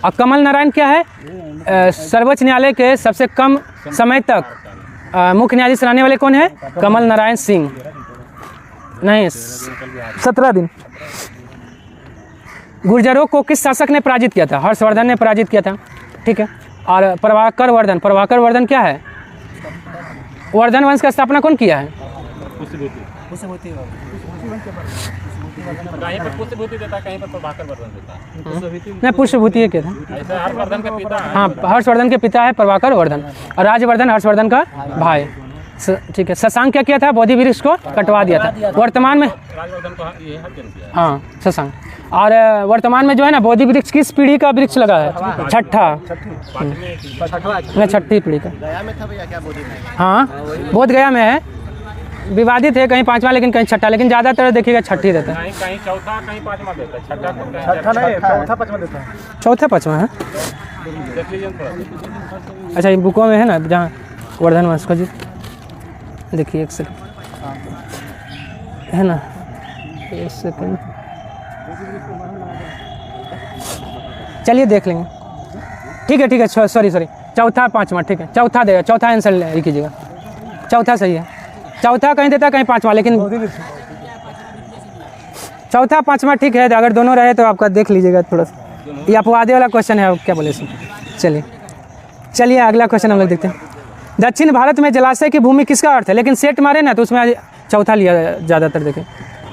और कमल नारायण क्या है? सर्वोच्च न्यायालय के सबसे कम समय तक मुख्य न्यायाधीश रहने वाले कौन है? कमल नारायण सिंह। नहीं, 17 दिन। गुर्जरों को किस शासक ने पराजित किया था? हर्षवर्धन ने पराजित किया था, ठीक है। और प्रभाकर वर्धन क्या है? वर्धन वंश का स्थापना कौन किया है? कहीं पर पुष्यभूति देता है, कहीं पर प्रभाकर वर्धन देता है। नहीं, पुष्यभूति क्या था? ऐसे हर्षवर्धन का पिता है। हाँ, हर्षवर्धन के पिता है प्रभाकर वर्धन और राजवर्धन हर्षवर्धन का भाई, ठीक है। शशांक क्या किया था? बोधि वृक्ष को कटवा दिया था। वर्तमान में राजवर्धन को ये हत्या किया। हाँ, शशांक। और वर्तमान में जो है ना बोधि वृक्ष किस पीढ़ी का वृक्ष लगा है? छठी पीढ़ी का। हाँ, बोध गया में है, विवादित है, कहीं 5वां लेकिन कहीं छठा, लेकिन ज़्यादातर देखिएगा छठी देता है। कहीं चौथा, कहीं 5वां देता है। छठा चौथा 5वां देता है। चौथा 5वां है। देख लीजिए थोड़ा। अच्छा, ये बुकों में है ना जहाँ वर्धन वंश का जी, देखिए 1 सेकंड है ना, 1 सेकंड, चलिए देख लेंगे। ठीक है, सॉरी, चौथा 5वां, ठीक है। चौथा देगा, चौथा आंसर लिख कीजिएगा। चौथा सही है। चौथा कहीं देता कहीं 5वां, लेकिन चौथा 5वां ठीक है। अगर दोनों रहे तो आपका देख लीजिएगा थोड़ा सा। ये अपवादे वाला क्वेश्चन है, क्या बोले इसमें। चलिए अगला क्वेश्चन हम लोग देखते हैं। दक्षिण भारत में जलाशय की भूमि किसका अर्थ है? लेकिन सेट मारे ना तो उसमें चौथा लिया ज़्यादातर देखें,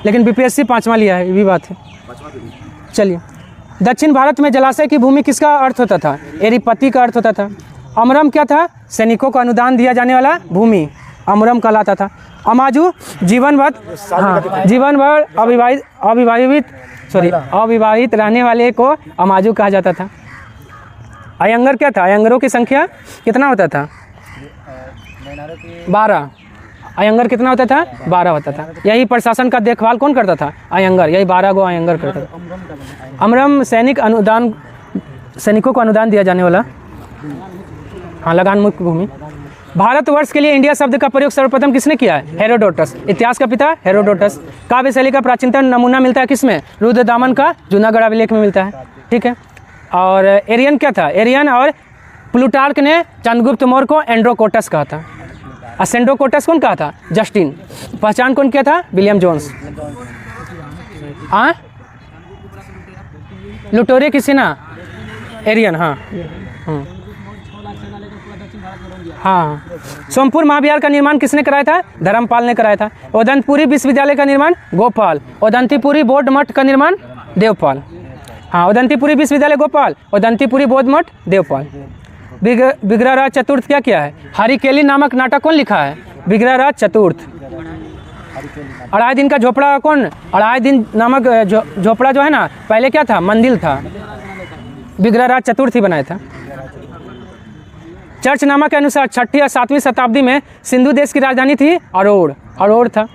लेकिन बीपीएससी 5वां लिया है, ये भी बात है। चलिए, दक्षिण भारत में जलाशय की भूमि किसका अर्थ होता था? एरीपति का अर्थ होता था। अमरम क्या था? सैनिकों को अनुदान दिया जाने वाला भूमि, अमरम कहलाता था। अमाजू जीवन भर अविवाहित रहने वाले को अमाजू कहा जाता था। अयंगर क्या था? अयंगरों की संख्या कितना होता था? 12। अयंगर कितना होता था? 12 होता था। यही प्रशासन का देखभाल कौन करता था? अयंगर। यही 12 गो अयंगर करता था। अमरम सैनिकों को अनुदान दिया जाने वाला, हाँ, लगान मुक्त भूमि। भारतवर्ष के लिए इंडिया शब्द का प्रयोग सर्वप्रथम किसने किया है? हेरोडोटस। इतिहास का पिता हेरोडोटस। काव्य शैली का प्राचीनतम नमूना मिलता है किसमें? रुद्रदामन का जूनागढ़ अभिलेख में मिलता है, ठीक है। और एरियन क्या था? एरियन और प्लूटार्क ने चंद्रगुप्त मौर्य को एंड्रोकोटस कहा था। असेंडोकोटस कौन कहा था? जस्टिन। पहचान कौन किया था? William Jones. हाँ, लुटोरे किसी ना? एरियन। हाँ। सोमपुर महाविहार का निर्माण किसने कराया था? धर्मपाल ने कराया था। उदंतपुरी विश्वविद्यालय का निर्माण गोपाल। उदंतीपुरी बौद्ध मठ का निर्माण देवपाल। हाँ, उदंतीपुरी विश्वविद्यालय गोपाल, उदंतीपुरी बौद्ध मठ देवपाल। विग्रहराज चतुर्थ क्या किया है? हरिकेली नामक नाटक कौन लिखा है? विग्रहराज चतुर्थ। अढ़ाई दिन का झोपड़ा कौन? अढ़ाई दिन नामक झोपड़ा जो है ना, पहले क्या था? मंदिर था, विग्रहराज चतुर्थ ही बनाया था। चर्चनामा के अनुसार 6वीं और 7वीं शताब्दी में सिंधु देश की राजधानी थी अरोड़ था।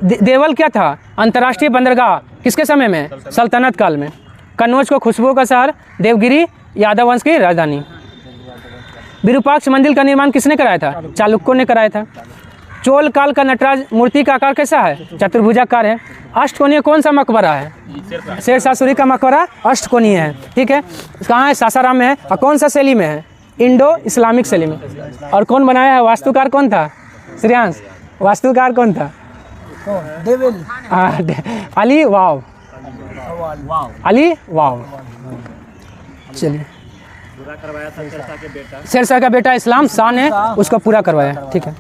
देवल क्या था? अंतर्राष्ट्रीय बंदरगाह। किसके समय में? सल्तनत काल में। कन्नौज को खुशबू का शहर, देवगिरी यादव वंश की राजधानी। विरूपाक्ष मंदिर का निर्माण किसने कराया था? चालुक्यों ने कराया था। चोल काल का नटराज मूर्ति का आकार कैसा है? चतुर्भुजाकार है। अष्टकोणीय कौन सा मकबरा है? शेरशाह सूरी का मकबरा अष्टकोणीय है, ठीक है। कहाँ है? सासाराम में है। और कौन सा शैली में है? इंडो इस्लामिक शैली में। और कौन बनाया है? वास्तुकार कौन था? श्रेयांश, वास्तुकार कौन था? अली वाव। चलिए, शेरशाह का बेटा इस्लाम शाह ने उसको पूरा करवाया, ठीक है।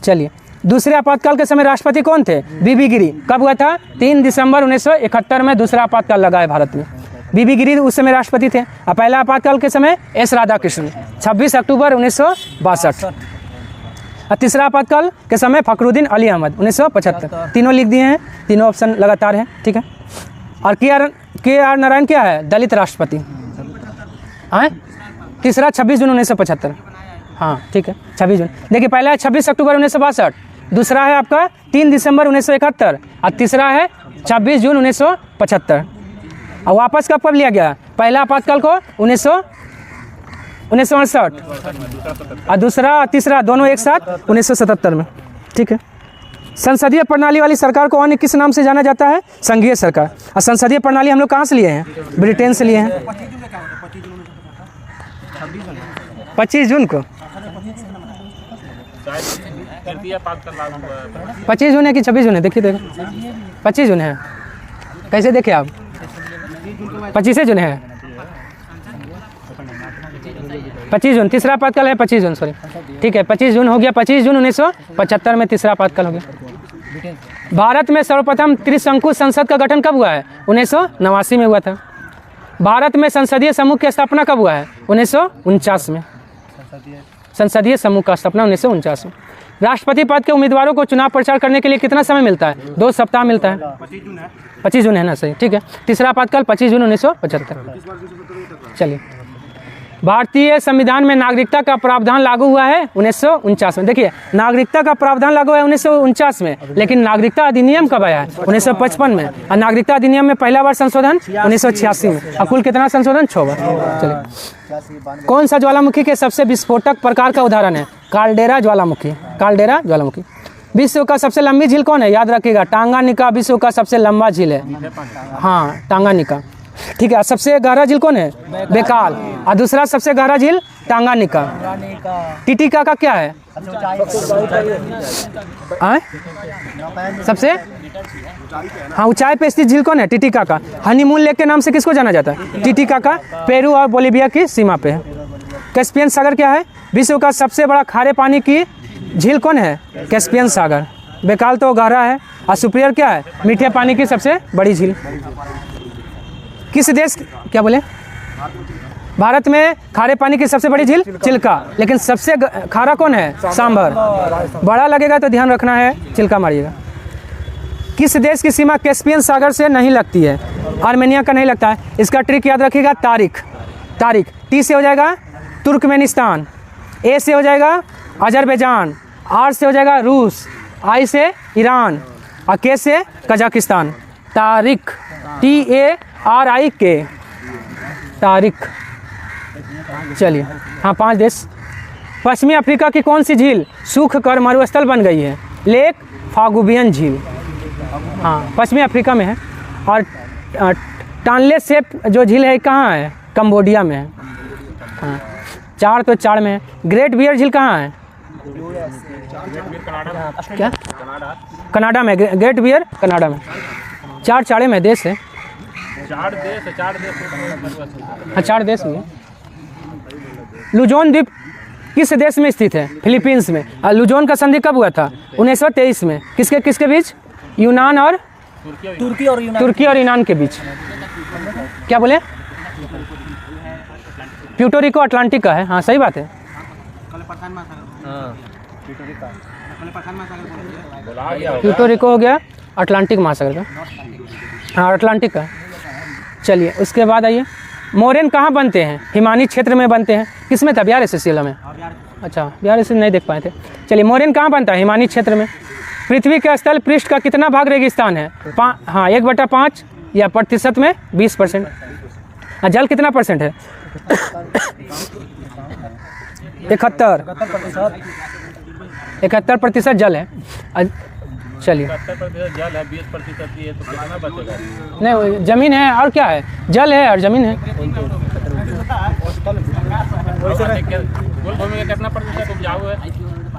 चलिए, दूसरे आपातकाल के समय राष्ट्रपति कौन थे? बीबी गिरी। कब हुआ था? 3 दिसंबर 1971 में दूसरा आपातकाल लगा है भारत में। बीबी गिरी उस समय राष्ट्रपति थे। और पहला आपातकाल के समय एस राधाकृष्णन, 26 अक्टूबर 1962। और तीसरा आपातकाल के समय फखरुद्दीन अली अहमद, 1975। तीनों लिख दिए हैं, तीनों ऑप्शन लगातार हैं, ठीक है। और के आर नारायण क्या है? दलित राष्ट्रपति। हाँ, तीसरा 26 जून 1975। हाँ, ठीक है, 26 जून। देखिए, पहला है 26 अक्टूबर 1962, दूसरा है आपका 3 दिसंबर 1971 और तीसरा है 26 जून 1975। और वापस कब लिया गया? पहला आपातकाल को 1968 और दूसरा तीसरा दोनों एक साथ 1977 में। ठीक है। संसदीय प्रणाली वाली सरकार को अन्य किस नाम से जाना जाता है? संघीय सरकार। और संसदीय प्रणाली हम लोग कहाँ से लिए हैं? ब्रिटेन से लिए हैं। 25 जून को 25 जून है कि 26 जून है? देखिए 25 जून है। कैसे देखे आप? 25 जून है। 25 जून तीसरा आपातकाल है। 25 जून सॉरी, ठीक है 25 जून हो गया। 25 जून 1975 में तीसरा आपातकाल हो गया। भारत में सर्वप्रथम त्रिशंकु संसद का गठन कब हुआ है? 1989 में हुआ था। भारत में संसदीय समूह की स्थापना कब हुआ है? 1949 में। संसदीय समूह का स्थापना 1949 में। राष्ट्रपति पद के उम्मीदवारों को चुनाव प्रचार करने के लिए कितना समय मिलता है? 2 सप्ताह मिलता है। 25 जून है ना? सही, ठीक है। तीसरा आपातकाल 25 जून 1975। चलिए, भारतीय संविधान में नागरिकता का प्रावधान लागू हुआ है 1949 में। देखिए, नागरिकता का प्रावधान लागू हुआ है 1949 में, लेकिन नागरिकता अधिनियम कब आया है? 1955 में। और नागरिकता अधिनियम में पहला बार संशोधन 1986 में। और कुल कितना संशोधन? 6 बार। चलिए, कौन सा ज्वालामुखी के सबसे विस्फोटक प्रकार का उदाहरण है? काल्डेरा ज्वालामुखी। काल्डेरा ज्वालामुखी। विश्व का सबसे लंबी झील कौन है? याद रखिएगा, टांगानिका विश्व का सबसे लंबा झील है। हाँ, टांगानिका। ठीक है। सबसे गहरा झील कौन है? बेकाल। और दूसरा सबसे गहरा झील टांगानिका। टिटिका का क्या है? सबसे हाँ ऊंचाई पे स्थित झील कौन है? टिटिका का। हनीमून लेक के नाम से किसको जाना जाता है? टिटिका का। पेरू और बोलीविया की सीमा पे है। कैस्पियन सागर क्या है? विश्व का सबसे बड़ा खारे पानी की झील कौन है? कैस्पियन सागर। बेकाल तो गहरा है। और सुपिरियर क्या है? मीठे पानी की सबसे बड़ी झील। किस देश, क्या बोले? भारत में खारे पानी की सबसे बड़ी झील चिल्का, लेकिन सबसे खारा कौन है? सांभर। बड़ा लगेगा तो ध्यान रखना है, चिल्का मारिएगा। किस देश की सीमा कैस्पियन सागर से नहीं लगती है? आर्मेनिया का नहीं लगता है। इसका ट्रिक याद रखिएगा, तारीख। तारीख। टी से हो जाएगा तुर्कमेनिस्तान, ए से हो जाएगा अजरबैजान, आर से हो जाएगा रूस, आई से ईरान और के से कजाकिस्तान। तारीख, TARIK, तारीख। चलिए, हाँ 5 देश। पश्चिमी अफ्रीका की कौन सी झील सूख कर मरुस्थल बन गई है? लेक फागुबियन झील। हाँ, पश्चिमी अफ्रीका में है। और टानले सेप जो झील है कहाँ है? कंबोडिया में है। हाँ, 4 तो 4 में है। ग्रेट बियर झील कहाँ है? क्या? कनाडा में। ग्रेट बियर कनाडा में। 4 में देश है। 4 देश में। लुजोन द्वीप किस देश में स्थित है? फिलीपींस में। और लुजोन का संधि कब हुआ था? 1923 में। किसके किसके बीच? यूनान और तुर्की और यूनान के बीच। क्या बोले? प्यूर्टोरिको अटलांटिक का है। हाँ सही बात है। प्यूर्टोरिको हो गया अटलांटिक महासागर का। हाँ अटलांटिक का। चलिए, उसके बाद आइए, मोरेन कहाँ बनते हैं? हिमानी क्षेत्र में बनते हैं। किस में था? बिहार SSCL में। अच्छा, बिहार SSCL नहीं देख पाए थे। चलिए, मोरेन कहाँ बनता है? हिमानी क्षेत्र में। पृथ्वी के स्थल पृष्ठ का कितना भाग रेगिस्तान है? हाँ 1/5 या प्रतिशत में 20%। जल कितना परसेंट है? 71% जल है। चलिए, 70% जल है, 20% ये तो कितना बचेगा? नहीं, जमीन है और क्या है? जल है और जमीन है। गोल भूमि का कितना प्रतिशत उपजाऊ है?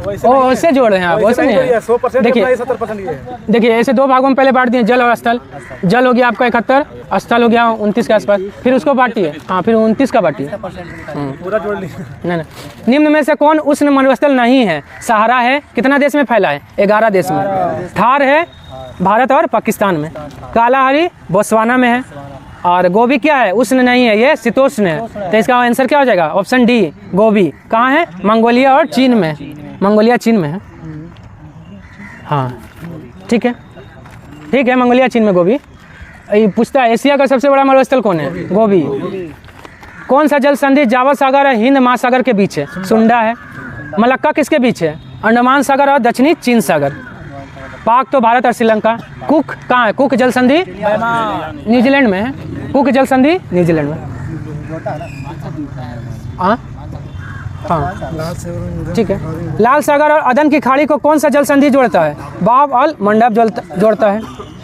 वैसे जोड़ रहे हैं आप, वैसे नहीं है। 100% देखिए 70% देखिए, ऐसे 2 भागों में पहले बांट दिए, जल और स्थल। जल हो गया आपका 71, स्थल हो गया 29 के आसपास। फिर उसको बांटिए। हाँ, फिर 29 का बांटिए। पूरा जोड़ लीजिए। नहीं। निम्न में से कौन उष्ण मरुस्थल नहीं है? सहारा है। कितना देश में फैला है? 11 देश में। थार है भारत और पाकिस्तान में। कालाहारी बोत्सवाना में है। और गोबी क्या है? उष्ण नहीं है, ये शीतोष्ण है। तो इसका आंसर क्या हो जाएगा? ऑप्शन डी, गोबी। कहाँ है? मंगोलिया और चीन में। मंगोलिया चीन में है। हाँ ठीक है, ठीक है, मंगोलिया चीन में गोबी। ये पूछता है एशिया का सबसे बड़ा मरुस्थल कौन है? गोबी। कौन सा जल संधि जावा सागर और हिंद महासागर के बीच है? सुंडा है। मलक्का किसके बीच है? अंडमान सागर और दक्षिणी चीन सागर। पाक तो भारत और श्रीलंका। कुक कहाँ है? कुक जल संधि न्यूजीलैंड में है। कुक जल संधि न्यूजीलैंड में। हाँ हाँ ठीक है। लाल सागर और अदन की खाड़ी को कौन सा जल संधि जोड़ता है? बाब अल मंडप जोड़ता है।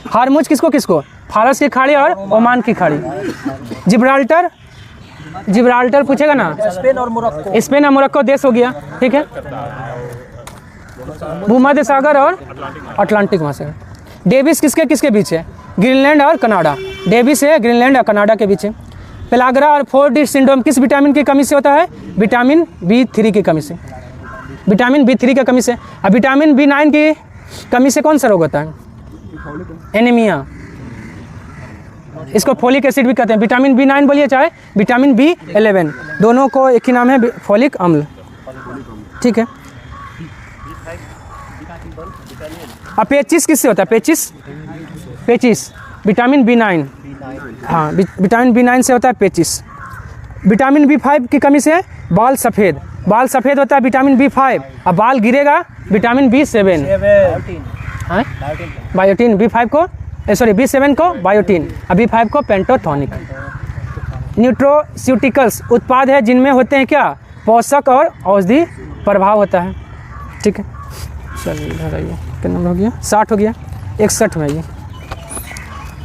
हारमुज किसको किसको? फारस की खाड़ी और ओमान की खाड़ी। जिब्राल्टर पूछेगा ना, स्पेन और मोरक्को देश हो गया, ठीक है। भूमध्य सागर और अटलांटिक महासागर। डेविस किसके किसके बीच है? ग्रीनलैंड और कनाडा। डेविस है ग्रीनलैंड और कनाडा के बीच है। पेलाग्रा और 4D सिंड्रोम किस विटामिन की कमी से होता है? विटामिन B3 की कमी से। विटामिन B3 की कमी से। अब विटामिन B9 की कमी से कौन सा रोग होता है? एनीमिया। इसको फोलिक एसिड भी कहते हैं। विटामिन B9 बोलिए चाहे विटामिन B11, दोनों को एक ही नाम है, फोलिक अम्ल, ठीक है। अब पेचिस किससे होता है? पेचिस विटामिन B9, हाँ विटामिन B9 से होता है पेचिस। विटामिन B5 की कमी से बाल सफ़ेद होता है विटामिन B5। अब बाल गिरेगा विटामिन B7, हाँ बायोटीन। B7 को बायोटीन, अब B5 को पेंटोथोनिक। न्यूट्रोस्यूटिकल्स उत्पाद है जिनमें होते हैं क्या? पोषक और औषधि प्रभाव होता है, ठीक है। चलिए इधर आइए, कितना नंबर हो गया? 60 हो गया। 61 में ये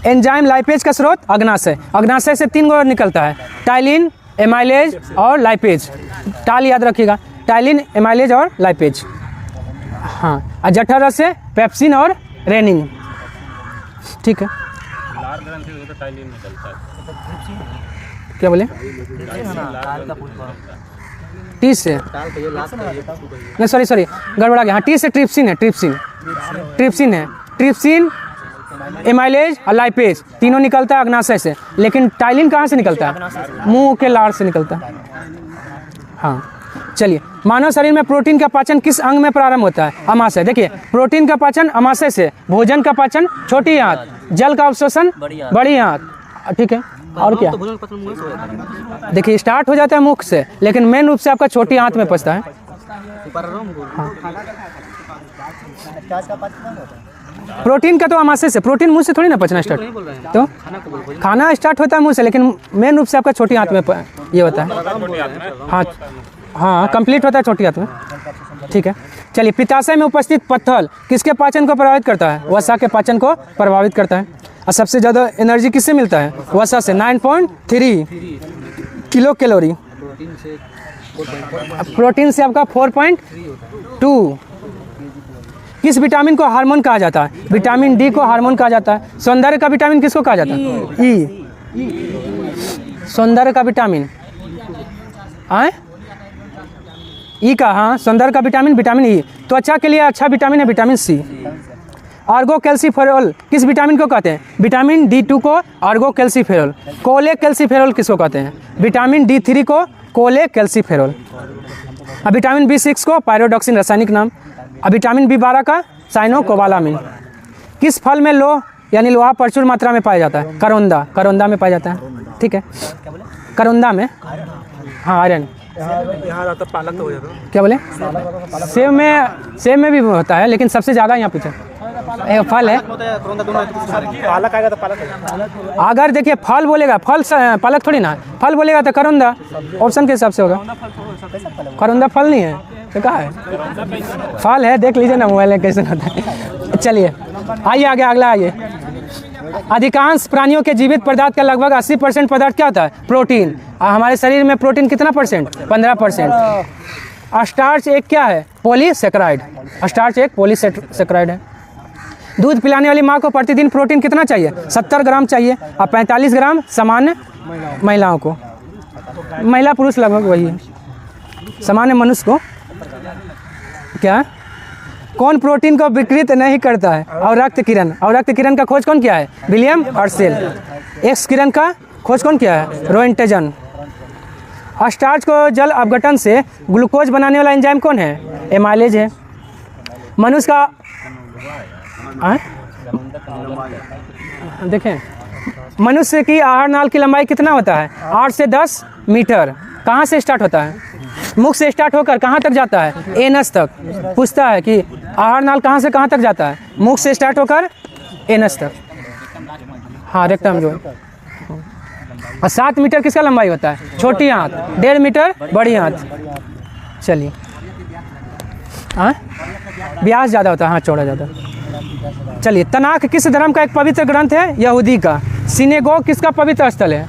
एंजाइम लाइपेज का स्रोत अग्नाशय। अग्नाशय से 3 गो निकलता है, टाइलिन, एमाइलेज और लाइपेज। टाल याद रखिएगा, टाइलिन, एमाइलेज और लाइपेज, हाँ। और जठर रस से पेप्सिन और रेनिन, ठीक है। लार ग्रंथि से तो टाइलिन निकलता है। क्या बोले? टी से नहीं, सॉरी गड़बड़ा गया। हाँ टी से ट्रिप्सिन है, ट्रिप्सिन, एमाइलेज और लाइपेज तीनों निकलता है अग्नाशय से। लेकिन टाइलिन कहाँ से निकलता है? मुंह के लार से निकलता है, हाँ। चलिए, मानव शरीर में प्रोटीन का पाचन किस अंग में प्रारंभ होता है? अमाशय। देखिए, प्रोटीन का पाचन अमाशय से, भोजन का पाचन छोटी आंत, जल का अवशोषण बड़ी आंत, ठीक है। और क्या? देखिए स्टार्ट हो जाता है मुख से, लेकिन मेन रूप से आपका छोटी आंत में पचता है। हाँ। प्रोटीन का तो अमाशय से, प्रोटीन मुंह से थोड़ी ना पचना स्टार्ट, तो खाना स्टार्ट होता है मुंह से, लेकिन मेन रूप से आपका छोटी आंत में ये होता है। हाँ कंप्लीट होता है छोटी आंत में, ठीक है। चलिए, पित्ताशय में उपस्थित पत्थर किसके पाचन को प्रभावित करता है? वसा के पाचन को प्रभावित करता है। और सबसे ज़्यादा एनर्जी किससे मिलता है? वसा से, 9.3 किलो कैलोरी। प्रोटीन से आपका 4.2। किस विटामिन को हार्मोन कहा जाता है? विटामिन डी को हार्मोन कहा जाता है। सौंदर्य का विटामिन किसको कहा जाता है? ई। सौंदर्य का विटामिन ई का, हाँ सौंदर्य का विटामिन ई। त्वचा के लिए अच्छा विटामिन है विटामिन सी। आर्गोकैल्सिफेरॉल किस विटामिन को कहते हैं? विटामिन D2 को आर्गोकैल्सिफेरॉल। कोलेकैल्सिफेरॉल किसको कहते हैं? विटामिन D3 को कोलेकैल्सिफेरॉल। अब विटामिन B6 को पायरोडॉक्सिन रासायनिक नाम। अब विटामिन B12 का साइनोकोबालामिन। किस फल में यानी लोहा प्रचुर मात्रा में पाया जाता है? करौंदा में पाया जाता है, ठीक है। करौंदा में, हाँ आयरन। यहाँ पालक तो हो जाता है। क्या बोले? सेब में भी होता है, लेकिन सबसे ज़्यादा यहाँ पूछे फल है। पालक आएगा तो पालक। अगर देखिए फल बोलेगा, फल पालक थोड़ी ना, फल बोलेगा तो करौंदा ऑप्शन के हिसाब से होगा। करौंदा फल नहीं है तो क्या है? फल है, देख लीजिए ना मोबाइल में कैसे होता है। चलिए आइए आगे, अगला आइए। अधिकांश प्राणियों के जीवित पदार्थ का लगभग 80% पदार्थ क्या होता है? प्रोटीन। हमारे शरीर में प्रोटीन कितना परसेंट? 15%। स्टार्च एक क्या है? पॉलीसेकेराइड। स्टार्च एक पॉलीसेकेराइड है। दूध पिलाने वाली माँ को प्रतिदिन प्रोटीन कितना चाहिए? 70 ग्राम चाहिए, और 45 ग्राम सामान्य महिलाओं को। महिला पुरुष लगभग वही है, सामान्य मनुष्य को। क्या? कौन प्रोटीन को विकृत नहीं करता है? अवरक्त किरण। अवरक्त किरण का खोज कौन किया है? William Herschel. एक्स किरण का खोज कौन किया है? रोएंटजन। स्टार्च को जल अपघटन से ग्लूकोज बनाने वाला एंजाइम कौन है? एमाइलेज है। मनुष्य का देखें, मनुष्य की आहार नाल की लंबाई कितना होता है? 8 से 10 मीटर। कहाँ से स्टार्ट होता है? मुख से स्टार्ट होकर कहाँ तक जाता है? एनस तक। पूछता है कि आहार नाल कहाँ से कहाँ तक जाता है? मुख से स्टार्ट होकर एनस तक, हाँ रेक्टम जो। और 7 मीटर किसका लंबाई होता है? छोटी आंत। 1.5 मीटर बड़ी आंत। चलिए, हाँ ब्याज ज़्यादा होता है, हाँ चौड़ा ज़्यादा। चलिए, तनाख किस धर्म का एक पवित्र ग्रंथ है? यहूदी का। सिनेगोग किसका पवित्र स्थल है?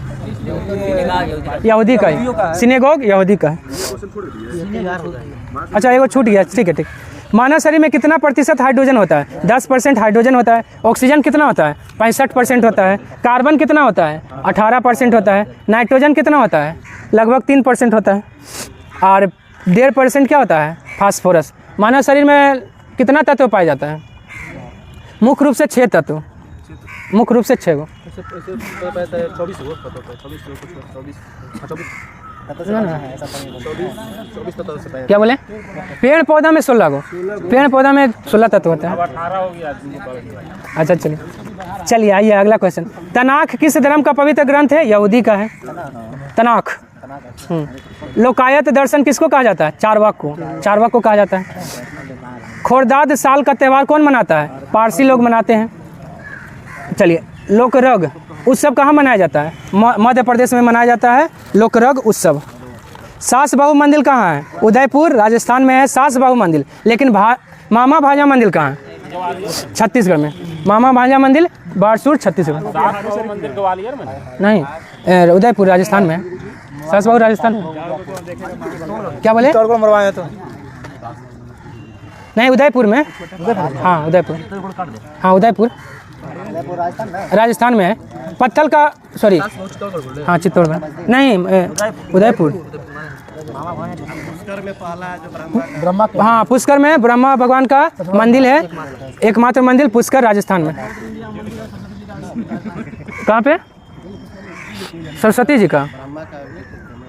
यहूदी का ही। सिनेगोग यहूदी का है। अच्छा, एगो छूट गया, ठीक है ठीक। मानव शरीर में कितना प्रतिशत हाइड्रोजन होता है? 10% हाइड्रोजन होता है। ऑक्सीजन कितना होता है? 65% होता है। कार्बन कितना होता है? 18% होता है। नाइट्रोजन कितना होता है? लगभग 3% होता है। और 1.5% क्या होता है? फास्फोरस। मानव शरीर में कितना तत्व पाया जाता है? मुख्य रूप से 6 तत्व, मुख्य रूप से 6 गो। क्या बोले? पेड़ पौधा में 16 गो, पेड़ पौधा में 16 तत्व होता है। 18 हो गया। अच्छा चलिए, चलिए आइए अगला क्वेश्चन। तनाख किस धर्म का पवित्र ग्रंथ है? यहूदी का है तनाख। लोकायत दर्शन किसको कहा जाता है? चारवाक को, चारवाक को कहा जाता है। खोरदाद साल का त्यौहार कौन मनाता है? पारसी लोग मनाते हैं। चलिए, लोकरग उत्सव कहाँ मनाया जाता है? मध्य प्रदेश में मनाया जाता है लोकरग उत्सव। सास बहू मंदिर कहाँ है? उदयपुर राजस्थान में है सास बहू मंदिर। लेकिन मामा भांजा मंदिर कहाँ है? छत्तीसगढ़ में। मामा भांजा मंदिर बारसूर छत्तीसगढ़। मंदिर ग्वालियर में नहीं, उदयपुर राजस्थान में। सास बहू राजस्थान में। क्या बोले? मरवाया तो नहीं, उदयपुर में। हाँ उदयपुर, हाँ उदयपुर राजस्थान में है। पत्थल का, सॉरी हाँ चित्तौड़गढ़ नहीं, उदयपुर। हाँ पुष्कर में ब्रह्मा भगवान का मंदिर है, एकमात्र मंदिर पुष्कर राजस्थान में। कहाँ पे? सरस्वती जी का,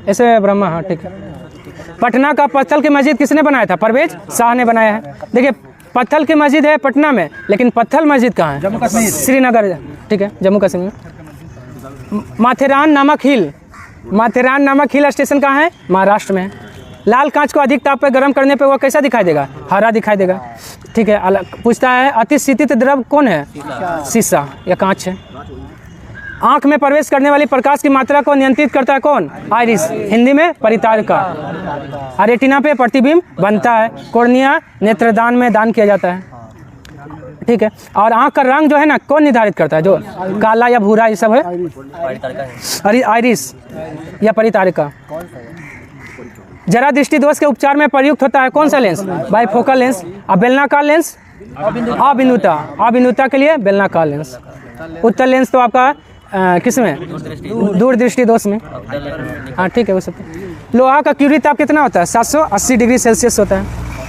ऐसे ब्रह्मा, हाँ ठीक है। पटना का पत्थल की मस्जिद किसने बनाया था? परवेज शाह ने बनाया है। देखिए, पत्थल की मस्जिद है पटना में, लेकिन पत्थल मस्जिद कहाँ है? जम्मू कश्मीर, श्रीनगर, ठीक है जम्मू कश्मीर में। माथेरान नामक हिल, माथेरान नामक हिल स्टेशन कहाँ है? महाराष्ट्र में है। लाल कांच को अधिक ताप पर गर्म करने पे वो कैसा दिखाई देगा? हरा दिखाई देगा, ठीक है। पूछता है अति शीतित द्रव कौन है? शीशा या कांच है। आंख में प्रवेश करने वाली प्रकाश की मात्रा को नियंत्रित करता है कौन? आइरिस, हिंदी में परितारिका। रेटिना पे प्रतिबिंब बनता है। कॉर्निया नेत्रदान में दान किया जाता है, ठीक है। और आंख का रंग जो है ना कौन निर्धारित करता है? जो काला या भूरा ये सब है, आइरिस या परितारिका। जरा दृष्टि दोष के उपचार में प्रयुक्त होता है कौन सा लेंस? Bifocal lens. और बेलनाकार लेंस? अबिंदुता, अबिंदुता के लिए बेलनाकार लेंस। उत्तर लेंस तो आपका किस में? दूर दृष्टि दोष में, हाँ ठीक है वो सब। लोहा का क्यूरी ताप कितना होता है? 780 डिग्री सेल्सियस होता है।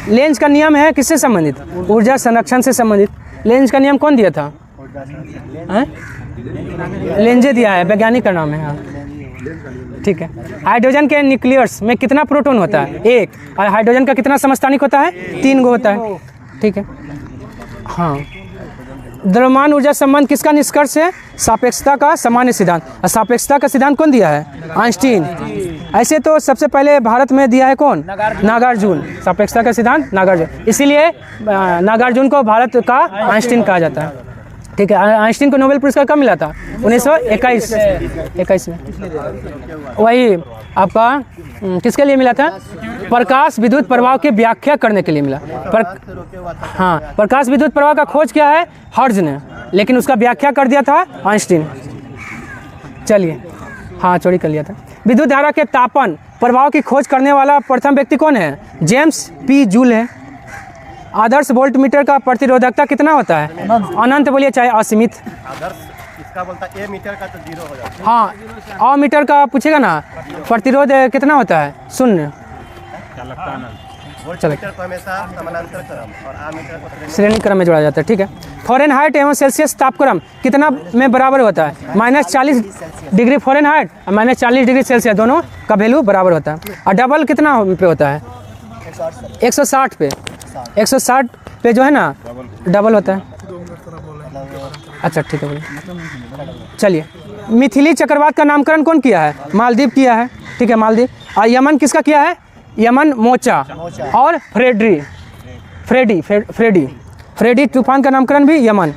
लेंस का नियम है किससे संबंधित? ऊर्जा संरक्षण से संबंधित। लेंस का नियम कौन दिया था? लेंजे दिया है, वैज्ञानिक का नाम है, हाँ ठीक है। हाइड्रोजन के न्यूक्लियस में कितना प्रोटॉन होता है? 1। और हाइड्रोजन का कितना समस्थानिक होता है? 3 गो होता है, ठीक है। हाँ, द्रव्यमान ऊर्जा संबंध किसका निष्कर्ष है? सापेक्षता का सामान्य सिद्धांत। और सापेक्षता का सिद्धांत कौन दिया है? आइंस्टीन। ऐसे तो सबसे पहले भारत में दिया है कौन? नागार्जुन। सापेक्षता का सिद्धांत नागार्जुन, इसीलिए नागार्जुन को भारत का आइंस्टीन कहा जाता है, ठीक है। आइंस्टीन को नोबेल पुरस्कार कब मिला था? 1921 में। वही आपका किसके लिए मिला था? प्रकाश विद्युत प्रभाव की व्याख्या करने के लिए मिला। हाँ, प्रकाश विद्युत प्रभाव का खोज किया है हर्ट्ज ने, लेकिन उसका व्याख्या कर दिया था आइंस्टीन। चलिए, हाँ चोरी कर लिया था। विद्युत धारा के तापन प्रभाव की खोज करने वाला प्रथम व्यक्ति कौन है? जेम्स पी जूल है। आदर्श वोल्ट मीटर का प्रतिरोधकता कितना होता है? अनंत बोलिए चाहे असीमित। इसका बोलता है ए मीटर का तो 0 हो जाता है। हाँ, मीटर का पूछेगा ना, प्रतिरोध कितना होता है? 0। वोल्ट मीटर को हमेशा समानांतर क्रम और आ मीटर को श्रेणी क्रम में जोड़ा जाता है, ठीक है। फ़ारेनहाइट एवं सेल्सियस तापक्रम कितना में बराबर होता है? -40 डिग्री फ़ारेनहाइट और -40 डिग्री सेल्सियस, दोनों का वैल्यू बराबर होता है। और डबल कितना पे होता है? 160 पे। 160 पे जो है ना डबल होता है। अच्छा ठीक है, बोलिए। चलिए, मिथिली चक्रवात का नामकरण कौन किया है? मालदीव किया है, ठीक है मालदीव। और यमन किसका किया है? यमन मोचा और फ्रेडी तूफान का नामकरण भी यमन।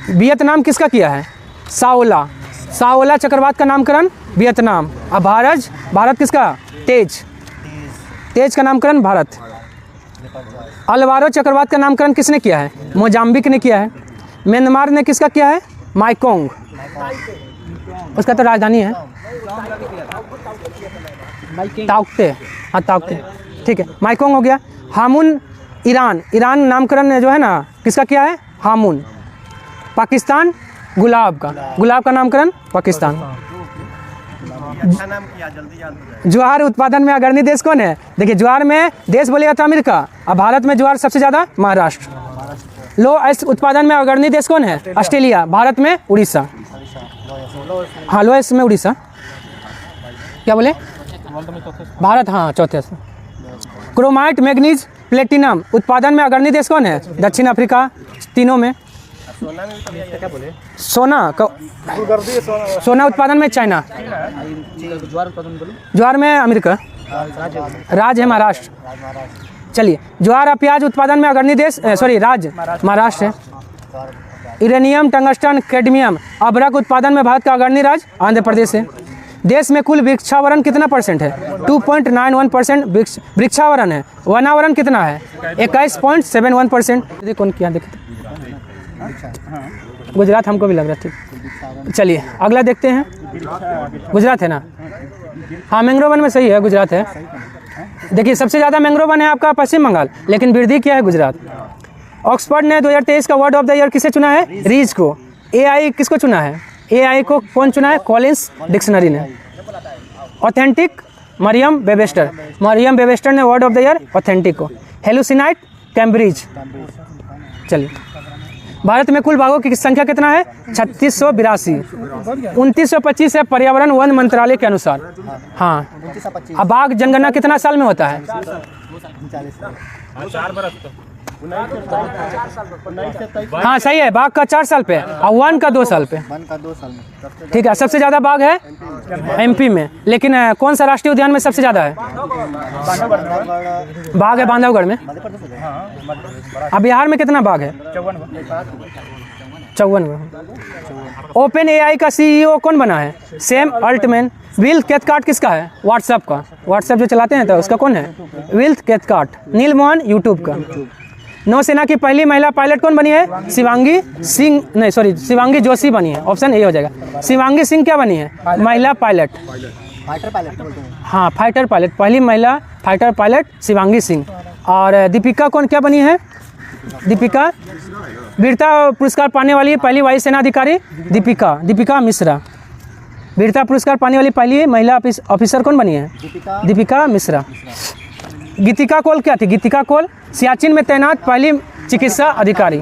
वियतनाम किसका किया है? साओला चक्रवात का नामकरण वियतनाम। और भारत किसका? तेज, तेज का नामकरण भारत। अलवारो चक्रवात का नामकरण किसने किया है? मोजाम्बिक ने किया है। म्यांमार ने किसका किया है? माइकोंग, उसका तो राजधानी है ताउक्ते। हाँ ताउक्ते, ठीक है, माइकोंग हो गया। हामुन ईरान, ईरान नामकरण जो है ना किसका किया है? हामुन। पाकिस्तान गुलाब का नामकरण पाकिस्तान। अच्छा नाम किया, जल्दी याद हो जाए। ज्वार उत्पादन में अग्रणी देश कौन है? देखिए ज्वार में देश बोलिएगा तो अमेरिका, और भारत में ज्वार सबसे ज़्यादा महाराष्ट्र। लो आइस उत्पादन में अग्रणी देश कौन है? ऑस्ट्रेलिया। भारत में उड़ीसा। हाँ लोएस में उड़ीसा। क्या बोले? भारत हाँ चौथे से। क्रोमाइट, मैग्नीज, प्लेटिनम उत्पादन में अग्रणी देश कौन है? दक्षिण अफ्रीका। तीनों में। सोना में भी तो भैया क्या बोले? सोना उत्पादन में चाइना। ज्वार में अमेरिका। राज्य है महाराष्ट्र। चलिए, ज्वार और प्याज उत्पादन में अग्रणी देश राज्य महाराष्ट्र है। यूरेनियम, टंगस्टन, कैडमियम, अभ्रक उत्पादन में भारत का अग्रणी राज्य आंध्र प्रदेश है। देश में कुल वृक्षावरण कितना % है? 2.91% वृक्षावरण है। वनावरण कितना है? 21.71%। कौन किया देखते? गुजरात हमको भी लग रहा था। चलिए अगला देखते हैं। गुजरात है ना? हाँ मैंग्रोव वन में सही है, गुजरात है। देखिए सबसे ज़्यादा मैंग्रोव वन है आपका पश्चिम बंगाल, लेकिन वृद्धि क्या है? गुजरात। ऑक्सफोर्ड ने 2023 का वर्ड ऑफ द ईयर किसे चुना है? रीज को। AI किसको चुना है? AI को कौन चुना है? कॉलिंस डिक्शनरी ने। ऑथेंटिक, मरियम वेबस्टर ने word of the year authentic को। हेलुसिनाइट, कैम्ब्रिज। चलिए, भारत में कुल बाघों की संख्या कितना है? 3682। 2925 है पर्यावरण वन मंत्रालय के अनुसार। हाँ, अब बाघ जनगणना कितना साल में होता है? 4 बरस तो हाँ सही है, बाघ का 4 साल पे और वन का 2 साल पे। ठीक है, सबसे ज़्यादा बाघ है MP में, लेकिन कौन सा राष्ट्रीय उद्यान में सबसे ज़्यादा है? बाघ है बांधवगढ़ में। अब बिहार में कितना बाघ है? 54। ओपन AI का CEO कौन बना है? Sam Altman. विल कैथकार्ट किसका है? व्हाट्सएप का। व्हाट्सएप जो चलाते हैं तो उसका कौन है? Will Cathcart. Neal Mohan YouTube का। नौसेना की पहली महिला पायलट कौन बनी है? शिवांगी जोशी बनी है। ऑप्शन ए हो जाएगा। शिवांगी सिंह क्या बनी है? महिला पायलट। फाइटर पायलट बोलते हैं। हाँ फाइटर पायलट, पहली महिला फाइटर पायलट शिवांगी सिंह। और दीपिका कौन क्या बनी है? दीपिका वीरता पुरस्कार पाने वाली पहली वायुसेना अधिकारी दीपिका मिश्रा। वीरता पुरस्कार पाने वाली पहली महिला ऑफिसर कौन बनी है? दीपिका मिश्रा। गीतिका कौल क्या थी? गीतिका कौल सियाचिन में तैनात पहली चिकित्सा अधिकारी।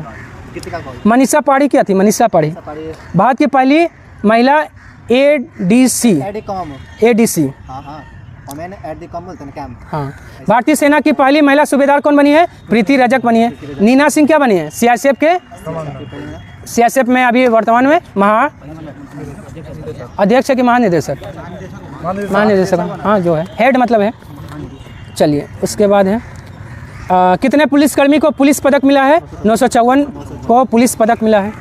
मनीषा पाड़ी क्या थी? मनीषा पाड़ी भारत की पहली महिला ADC। हाँ, भारतीय सेना की पहली महिला सूबेदार कौन बनी है? प्रीति रजक बनी है। नीना सिंह क्या बनी है? CISF में अभी वर्तमान में अध्यक्ष है कि महानिदेशक? महानिदेशक, हाँ जो है हेड मतलब है। चलिए उसके बाद है कितने पुलिसकर्मी को पुलिस पदक मिला है? 954 को पुलिस पदक मिला है।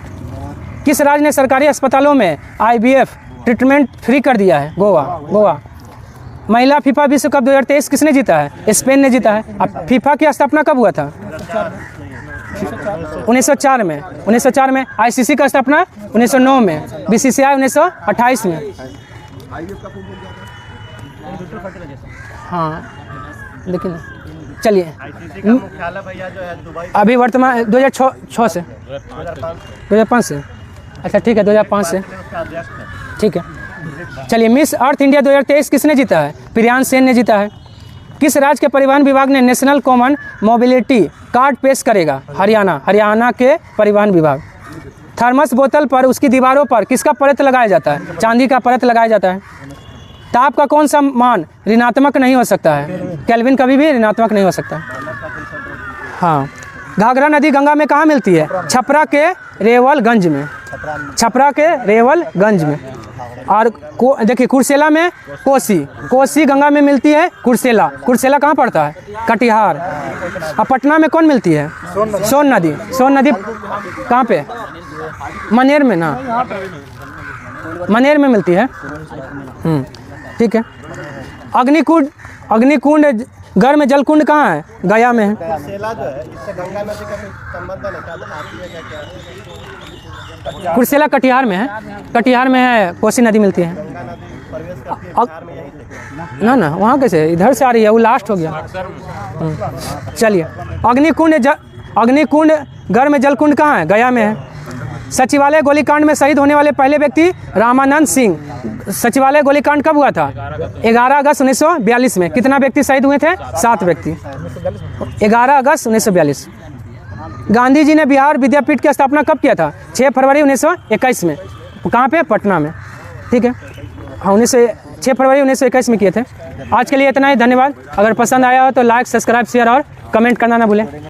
किस राज्य ने सरकारी अस्पतालों में IVF ट्रीटमेंट फ्री कर दिया है? गोवा। महिला फीफा विश्व कप 2023 किसने जीता है? स्पेन ने जीता है। अब फीफा की स्थापना कब हुआ था? 1904 में। 1904 में। ICC का स्थापना 1909 में। BCCI 1928 में। हाँ लेकिन चलिए मुख्यालय भैया जो है दुबई। अभी वर्तमान 2006 से 2005 से। अच्छा ठीक है 2005 से ठीक है। चलिए मिस अर्थ इंडिया 2023 किसने जीता है? प्रियांश सेन ने जीता है। किस राज्य के परिवहन विभाग ने नेशनल कॉमन मोबिलिटी कार्ड पेश करेगा? हरियाणा के परिवहन विभाग। थर्मस बोतल पर उसकी दीवारों पर किसका परत लगाया जाता है? चांदी का परत लगाया जाता है। ताप का कौन सा मान ऋणात्मक नहीं हो सकता है? केल्विन कभी भी ऋणात्मक नहीं हो सकता। हाँ, घाघरा नदी गंगा में कहाँ मिलती है? छपरा के रेवलगंज में। और देखिए कुर्सेला में कोसी गंगा में मिलती है। कुर्सेला कहाँ पड़ता है? कटिहार। और पटना में कौन मिलती है? सोन नदी कहाँ पे? मनेर में ना, मनेर में मिलती है। ठीक है। अग्निकुंड घर में जलकुंड कहाँ है? गया में है। सेला जो है इससे गंगा नदी का कोई संबंध है क्या? आती है क्या? कुर्सेला कटिहार में है। कटिहार में है, कोसी नदी मिलती है। गंगा नदी प्रवेश करती है बिहार में यहीं से। ना वहाँ कैसे? इधर से आ रही है, वो लास्ट हो गया। चलिए, अग्निकुंड घर में जलकुंड कहाँ है? गया में है। सचिवालय गोलीकांड में शहीद होने वाले पहले व्यक्ति रामानंद सिंह। सचिवालय गोलीकांड कब हुआ था? 11 अगस्त 1942 में। कितना व्यक्ति शहीद हुए थे? 7 व्यक्ति। 11 अगस्त 1942। गांधी जी ने बिहार विद्यापीठ की स्थापना कब किया था? 6 फरवरी 1921 में। कहाँ पे? पटना में। ठीक है, हाँ 6 फरवरी 1921 में किए थे। आज के लिए इतना ही, धन्यवाद। अगर पसंद आया हो तो लाइक, सब्सक्राइब, शेयर और कमेंट करना ना भूलें।